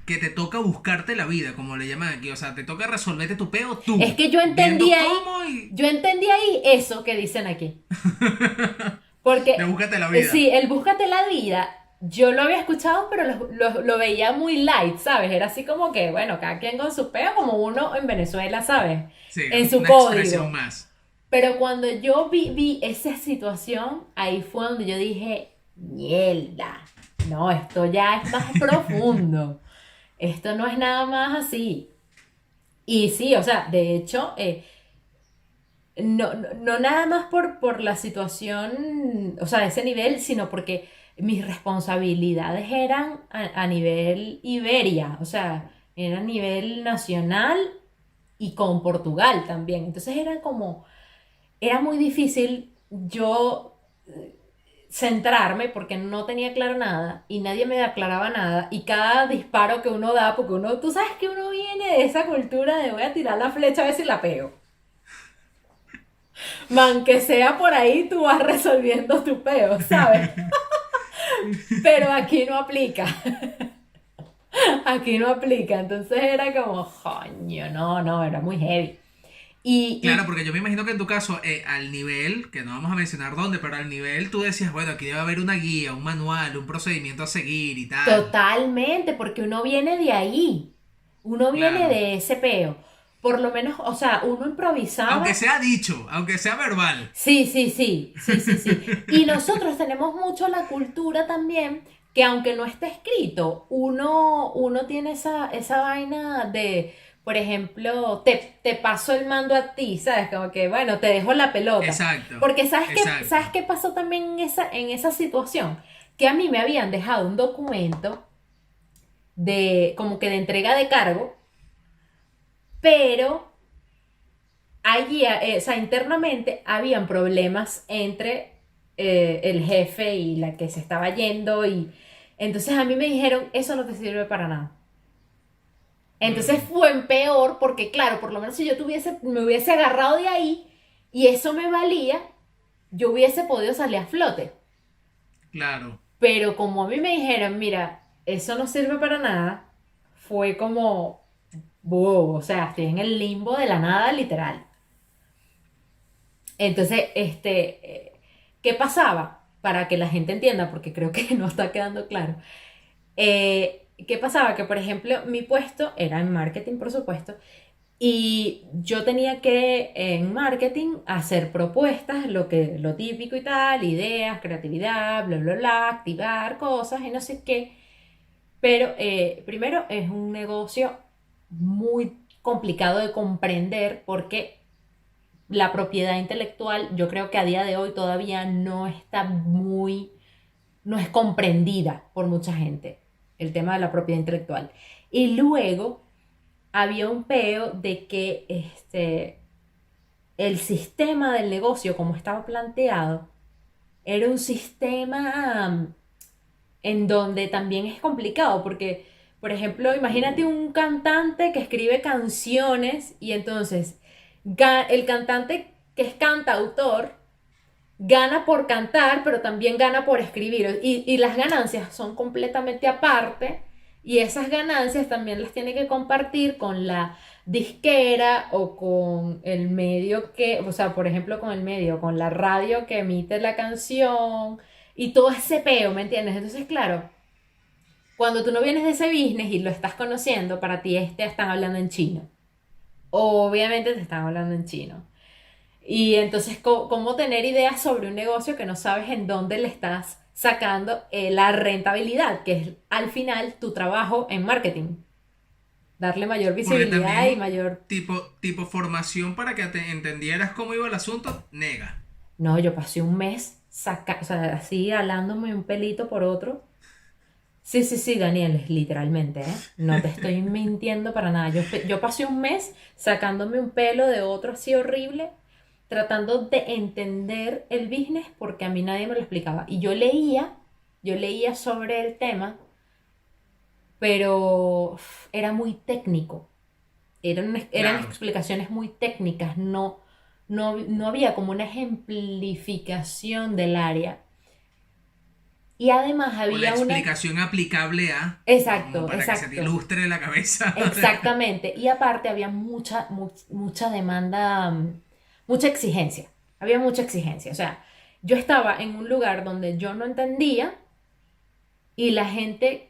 que te toca buscarte la vida, como le llaman aquí. O sea, te toca resolverte tu peo es tú, que yo entendí viendo ahí, cómo y yo entendí ahí eso que dicen aquí. de Porque búscate la sí, vida. el búscate la vida, yo lo había escuchado, pero lo veía muy light, ¿sabes? Era así como que, bueno, cada quien con su peo, como uno en Venezuela, ¿sabes? Sí, En su una expresión código. más. Pero cuando yo vi esa situación, ahí fue donde yo dije, mierda, no, esto ya es más profundo. Esto no es nada más así. Y sí, o sea, de hecho, no nada más por la situación, o sea, de ese nivel, sino porque mis responsabilidades eran a nivel Iberia, o sea, era a nivel nacional y con Portugal también. Entonces era muy difícil yo centrarme porque no tenía claro nada y nadie me aclaraba nada y cada disparo que uno da, porque uno, tú sabes que uno viene de esa cultura de voy a tirar la flecha a ver si la pego. Man, que sea por ahí, tú vas resolviendo tu peo, ¿sabes? Pero aquí no aplica. Aquí no aplica. Entonces era como, coño, no, no, era muy heavy. Claro, Y porque yo me imagino que en tu caso, al nivel, que no vamos a mencionar dónde, pero al nivel tú decías, bueno, aquí debe haber una guía, un manual, un procedimiento a seguir y tal. totalmente, porque uno viene de ahí. Uno viene Claro. de ese peo. Por lo menos, o sea, uno Aunque improvisaba. sea dicho, aunque sea verbal. Sí, sí, sí, sí, sí, sí. Y nosotros tenemos mucho la cultura también, que aunque no esté escrito, uno tiene esa vaina de, por ejemplo, te paso el mando a ti, ¿sabes? Como que, bueno, te dejo la pelota. Exacto, Porque exacto. ¿sabes qué pasó también en esa situación? Que a mí me habían dejado un documento de, como que de entrega de cargo, pero allí, o sea, internamente habían problemas entre el jefe y la que se estaba yendo y entonces a mí me dijeron, eso no te sirve para nada. Entonces Mm, fue en peor porque claro, por lo menos si yo me hubiese agarrado de ahí y eso me valía, yo hubiese podido salir a flote. claro. Pero como a mí me dijeron, mira, eso no sirve para nada, fue como, wow, o sea, estoy en el limbo de la nada literal. Entonces, ¿qué pasaba? Para que la gente entienda, porque creo que no está quedando claro. ¿Qué pasaba? Que, por ejemplo, mi puesto era en marketing, por supuesto, y yo tenía que en marketing hacer propuestas, lo típico y tal, ideas, creatividad, bla, bla, bla, activar cosas y no sé qué. Pero primero es un negocio muy complicado de comprender porque la propiedad intelectual, yo creo que a día de hoy todavía no es comprendida por mucha gente, el tema de la propiedad intelectual. Y luego había un peo de que el sistema del negocio, como estaba planteado, era un sistema en donde también es complicado, porque, por ejemplo, imagínate un cantante que escribe canciones y entonces el cantante que es cantautor gana por cantar, pero también gana por escribir. Y las ganancias son completamente aparte. Y esas ganancias también las tiene que compartir con la disquera o con el medio que, o sea, por ejemplo, con el medio, con la radio que emite la canción y todo ese peo, ¿me entiendes? Entonces, claro, cuando tú no vienes de ese business y lo estás conociendo, para ti están hablando en chino. Obviamente te están hablando en chino. Y entonces, ¿cómo tener ideas sobre un negocio que no sabes en dónde le estás sacando la rentabilidad, que es al final tu trabajo en marketing? Darle mayor Porque visibilidad y también, mayor... tipo formación para que te entendieras cómo iba el asunto, nega. No, yo pasé un mes o sea, así alándome un pelito por otro. Sí, sí, sí, Daniel, es literalmente, ¿eh? No te estoy mintiendo para nada. Yo pasé un mes sacándome un pelo de otro así horrible, tratando de entender el business porque a mí nadie me lo explicaba. Y yo leía sobre el tema, pero era muy técnico. Eran Claro. explicaciones muy técnicas, no había como una ejemplificación del área. Y además O la había una... explicación aplicable a, como Exacto, para que se te exacto. ilustre la cabeza. Exactamente. Y aparte había mucha demanda, mucha exigencia. Había mucha exigencia. O sea, yo estaba en un lugar donde yo no entendía y la gente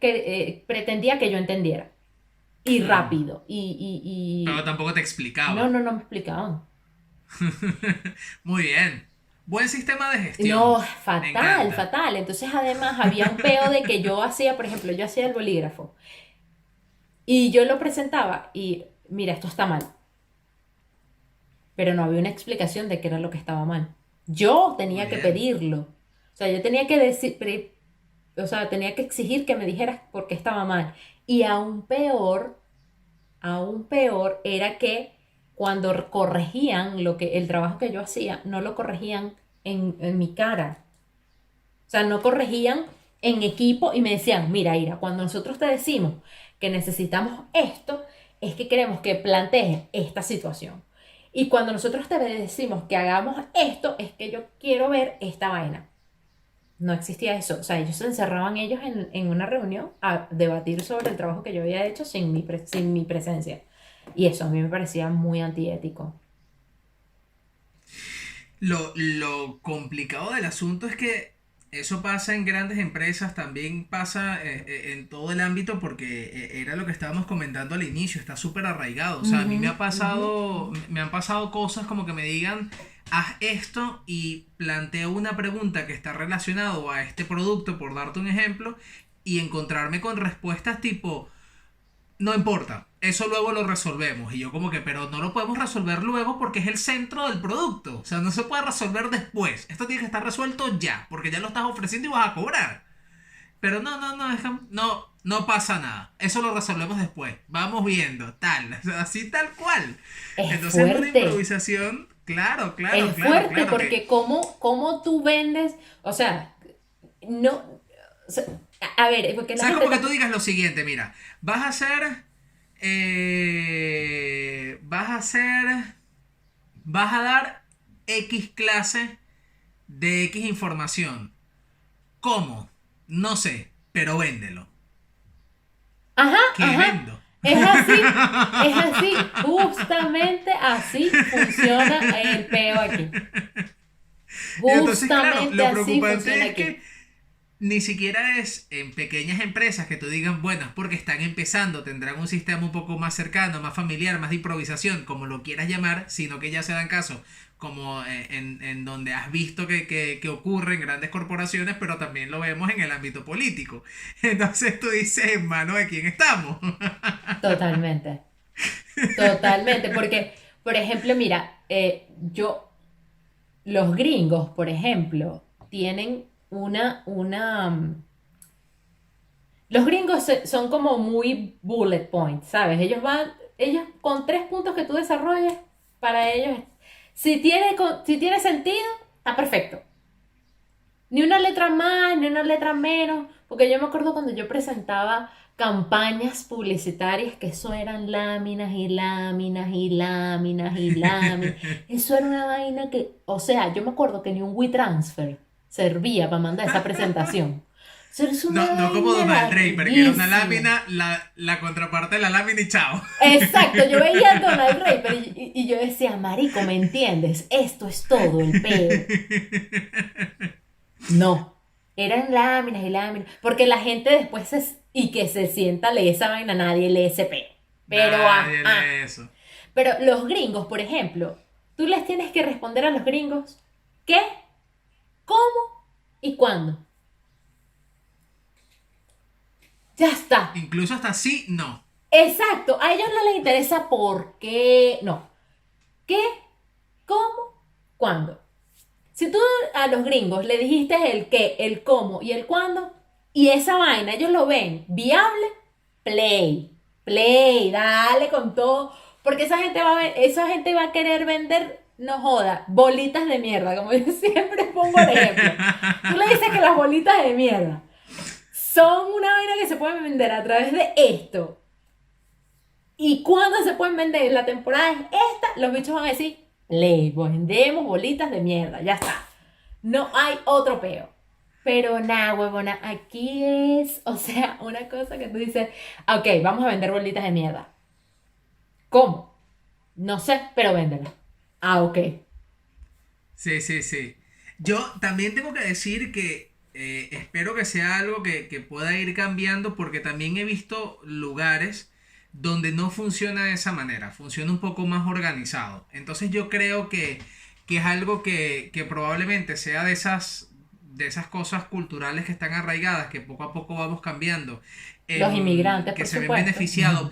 pretendía que yo entendiera. Y Mm. rápido. Pero tampoco te No, explicaba. no, no me explicaban. Muy bien. Buen sistema de No, gestión. Me fatal, encanta. fatal. Entonces además había un peo de que yo hacía, por ejemplo, yo hacía el bolígrafo. Y yo lo presentaba y, mira, esto está mal. Pero no había una explicación de qué era lo que estaba mal. Yo Muy tenía que bien. pedirlo. O sea, yo tenía que decir, o sea, tenía que exigir que me dijeras por qué estaba mal. Y aún peor era que cuando corregían el trabajo que yo hacía, no lo corregían en mi cara. O sea, no corregían en equipo y me decían, mira, Ira, cuando nosotros te decimos que necesitamos esto, es que queremos que plantees esta situación. Y cuando nosotros te decimos que hagamos esto, es que yo quiero ver esta vaina. No existía eso. O sea, ellos se encerraban ellos en una reunión a debatir sobre el trabajo que yo había hecho sin mi presencia. Y eso a mí me parecía muy antiético. Lo complicado del asunto es que eso pasa en grandes empresas, también pasa en todo el ámbito porque era lo que estábamos comentando al inicio, está súper arraigado. O sea, a mí Ujú, ujú. me han pasado cosas como que me digan, haz esto y planteo una pregunta que está relacionado a este producto, por darte un ejemplo, y encontrarme con respuestas tipo, no importa, eso luego lo resolvemos. Y yo como que, pero no lo podemos resolver luego porque es el centro del producto. O sea, no se puede resolver después. Esto tiene que estar resuelto ya, porque ya lo estás ofreciendo y vas a cobrar. Pero no pasa nada. Eso lo resolvemos después. Vamos viendo, tal, así tal cual. Es Entonces en una fuerte. improvisación, claro, claro, Es claro, fuerte claro que... porque cómo tú vendes, o sea, no, o sea, a ver, porque la ¿Sabes gente como que tú digas lo siguiente? Mira, vas a hacer... vas a hacer... Vas a dar X clase de X información. ¿Cómo? No sé, pero véndelo. ajá, ¿Qué ajá, vendo? es así, justamente así funciona el peo aquí. Y entonces, claro, Justamente lo así preocupante funciona es aquí. que ni siquiera es en pequeñas empresas que tú digas, bueno, es porque están empezando, tendrán un sistema un poco más cercano, más familiar, más de improvisación, como lo quieras llamar, sino que ya se dan casos, como en donde has visto que ocurre en grandes corporaciones, pero también lo vemos en el ámbito político. Entonces tú dices, ¿en mano de quién estamos? Totalmente, totalmente, porque, por ejemplo, mira, los gringos, por ejemplo, tienen los gringos son como muy bullet point, ¿sabes? Ellos con 3 puntos que tú desarrolles, para ellos, si tiene sentido, está perfecto. Ni una letra más, ni una letra menos, porque yo me acuerdo cuando yo presentaba campañas publicitarias, que eso eran láminas y láminas y láminas y láminas. Eso era una vaina que, o sea, yo me acuerdo que ni un WeTransfer servía para mandar esa presentación. Eso es una No como vaina Donald Draper, que era una larguísima. lámina, la contraparte de la lámina y chao. Exacto, yo veía a Donald Draper y yo decía, marico, ¿me entiendes? Esto es todo el peo. No, eran láminas y láminas, porque la gente después y que se sienta lee esa vaina, nadie lee ese peo. Pero Nadie ajá, lee eso. pero los gringos, por ejemplo, tú les tienes que responder a los gringos qué, cómo y cuándo. Ya está. Incluso hasta sí, no. Exacto, a ellos no les interesa por qué, no. ¿Qué, cómo, cuándo? Si tú a los gringos le dijiste el qué, el cómo y el cuándo, y esa vaina ellos lo ven viable, play, dale con todo, porque esa gente va a querer vender, no joda, bolitas de mierda, como yo siempre pongo el ejemplo. Tú le dices que las bolitas de mierda son una vaina que se pueden vender a través de esto. ¿Y cuándo se pueden vender? La temporada es esta, los bichos van a decir, play, vendemos bolitas de mierda, ya está. No hay otro peo. Pero nada, huevona, aquí es, o sea, una cosa que tú dices, ok, vamos a vender bolitas de mierda. ¿Cómo? No sé, pero véndela. Ah, ok. Sí, sí, sí. Yo también tengo que decir que espero que sea algo que pueda ir cambiando porque también he visto lugares donde no funciona de esa manera, funciona un poco más organizado. Entonces yo creo que es algo que probablemente sea de esas cosas culturales que están arraigadas, que poco a poco vamos cambiando, Los inmigrantes, que por se ven supuesto. beneficiados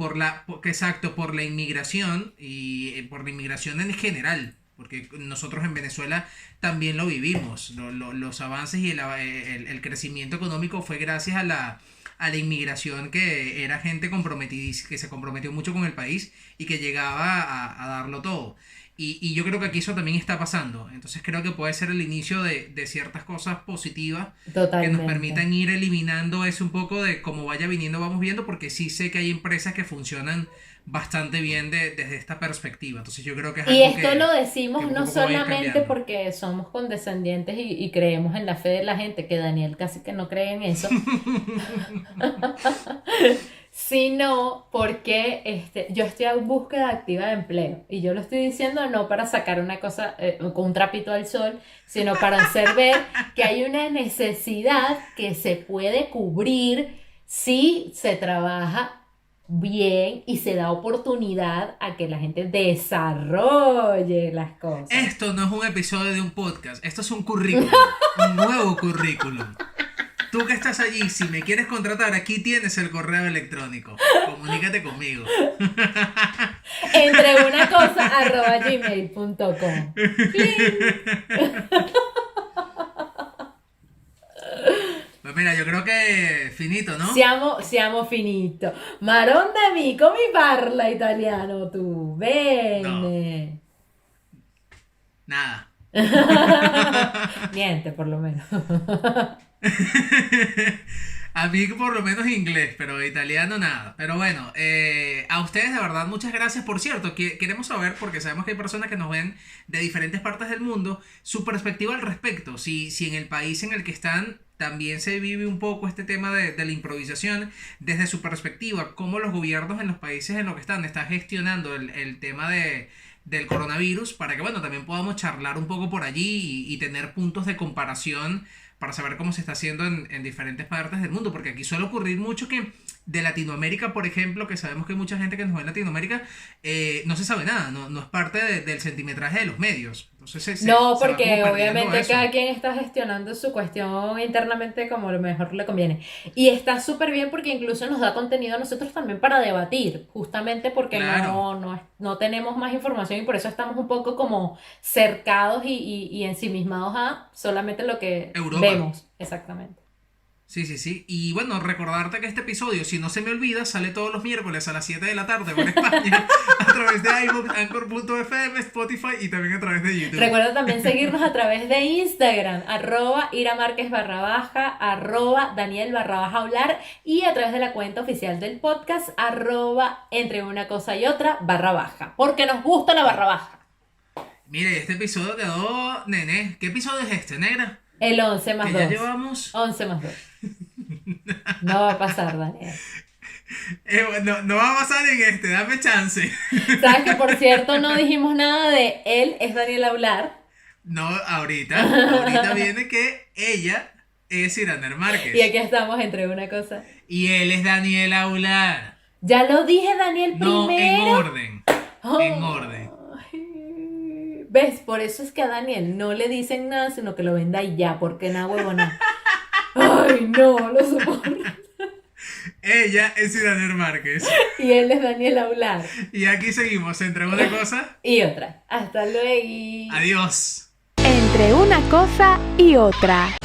exacto, por la inmigración y por la inmigración en general. Porque nosotros en Venezuela también lo vivimos. Los avances y el crecimiento económico fue gracias a la inmigración que era gente comprometida, que se comprometió mucho con el país y que llegaba a darlo todo. Y yo creo que aquí eso también está pasando. Entonces creo que puede ser el inicio de ciertas cosas positivas que nos Totalmente. permitan ir eliminando eso un poco de cómo vaya viniendo, vamos viendo, porque sí sé que hay empresas que funcionan bastante bien desde esta perspectiva. Entonces yo creo que es Y algo esto que, lo que decimos poco a no poco va a ir solamente cambiando. porque somos condescendientes y creemos en la fe de la gente, que Daniel casi que no cree en eso, sino porque yo estoy en búsqueda activa de empleo. Y yo lo estoy diciendo no para sacar una cosa con un trapito al sol, sino para hacer ver que hay una necesidad que se puede cubrir si se trabaja bien y se da oportunidad a que la gente desarrolle las cosas. Esto no es un episodio de un podcast, esto es un currículum, un nuevo currículum. Tú que estás allí, si me quieres contratar, aquí tienes el correo electrónico. Comunícate conmigo. Entre una cosa @gmail.com. Pues mira, yo creo que finito, ¿no? Siamo finito. Maronda amico, mi parla italiano tu. Bene. Nada. Miente, por lo menos. A mí por lo menos inglés, pero italiano nada. Pero bueno, a ustedes de verdad muchas gracias. Por cierto, queremos saber, porque sabemos que hay personas que nos ven de diferentes partes del mundo, su perspectiva al respecto. Si en el país en el que están también se vive un poco este tema de la improvisación, desde su perspectiva, cómo los gobiernos en los países en los que están gestionando el tema del coronavirus, para que bueno, también podamos charlar un poco por allí y tener puntos de comparación para saber cómo se está haciendo en diferentes partes del mundo, porque aquí suele ocurrir mucho que de Latinoamérica, por ejemplo, que sabemos que hay mucha gente que nos ve en Latinoamérica, no se sabe nada, no es parte del centimetraje de los medios. Entonces No, se va porque como perdiendo obviamente eso. cada quien está gestionando su cuestión internamente como lo mejor le conviene. Y está súper bien porque incluso nos da contenido a nosotros también para debatir, justamente porque Claro, no tenemos más información y por eso estamos un poco como cercados y ensimismados a solamente lo que Europa. vemos. Exactamente. Sí. Y bueno, recordarte que este episodio, si no se me olvida, sale todos los miércoles a las 7 de la tarde por España, a través de iVoox, Anchor.fm, Spotify y también a través de YouTube. Recuerda también seguirnos a través de Instagram, @iramarquez @Daniel hablar y a través de la cuenta oficial del podcast, @entre una cosa y otra _, porque nos gusta la _. Mire, este episodio quedó, nene. ¿Qué episodio es este, negra? El 11 más Que 2. ya llevamos. 11 más 2. No va a pasar, Daniel. No va a pasar en este, dame chance. ¿Sabes que por cierto no dijimos nada de él es Daniel Aular? No, ahorita viene que ella es Iraner Márquez. Y aquí estamos entre una cosa. Y él es Daniel Aular. Ya lo dije, Daniel, No, en primero. orden. En orden. Ay, ¿ves? Por eso es que a Daniel no le dicen nada, sino que lo venda y ya, porque nada huevona. Ay, no, lo soporto. Ella es Iraner Márquez. Y él es Daniel Aular. Y aquí seguimos entre una cosa. Y otra. Hasta luego. Adiós. Entre una cosa y otra.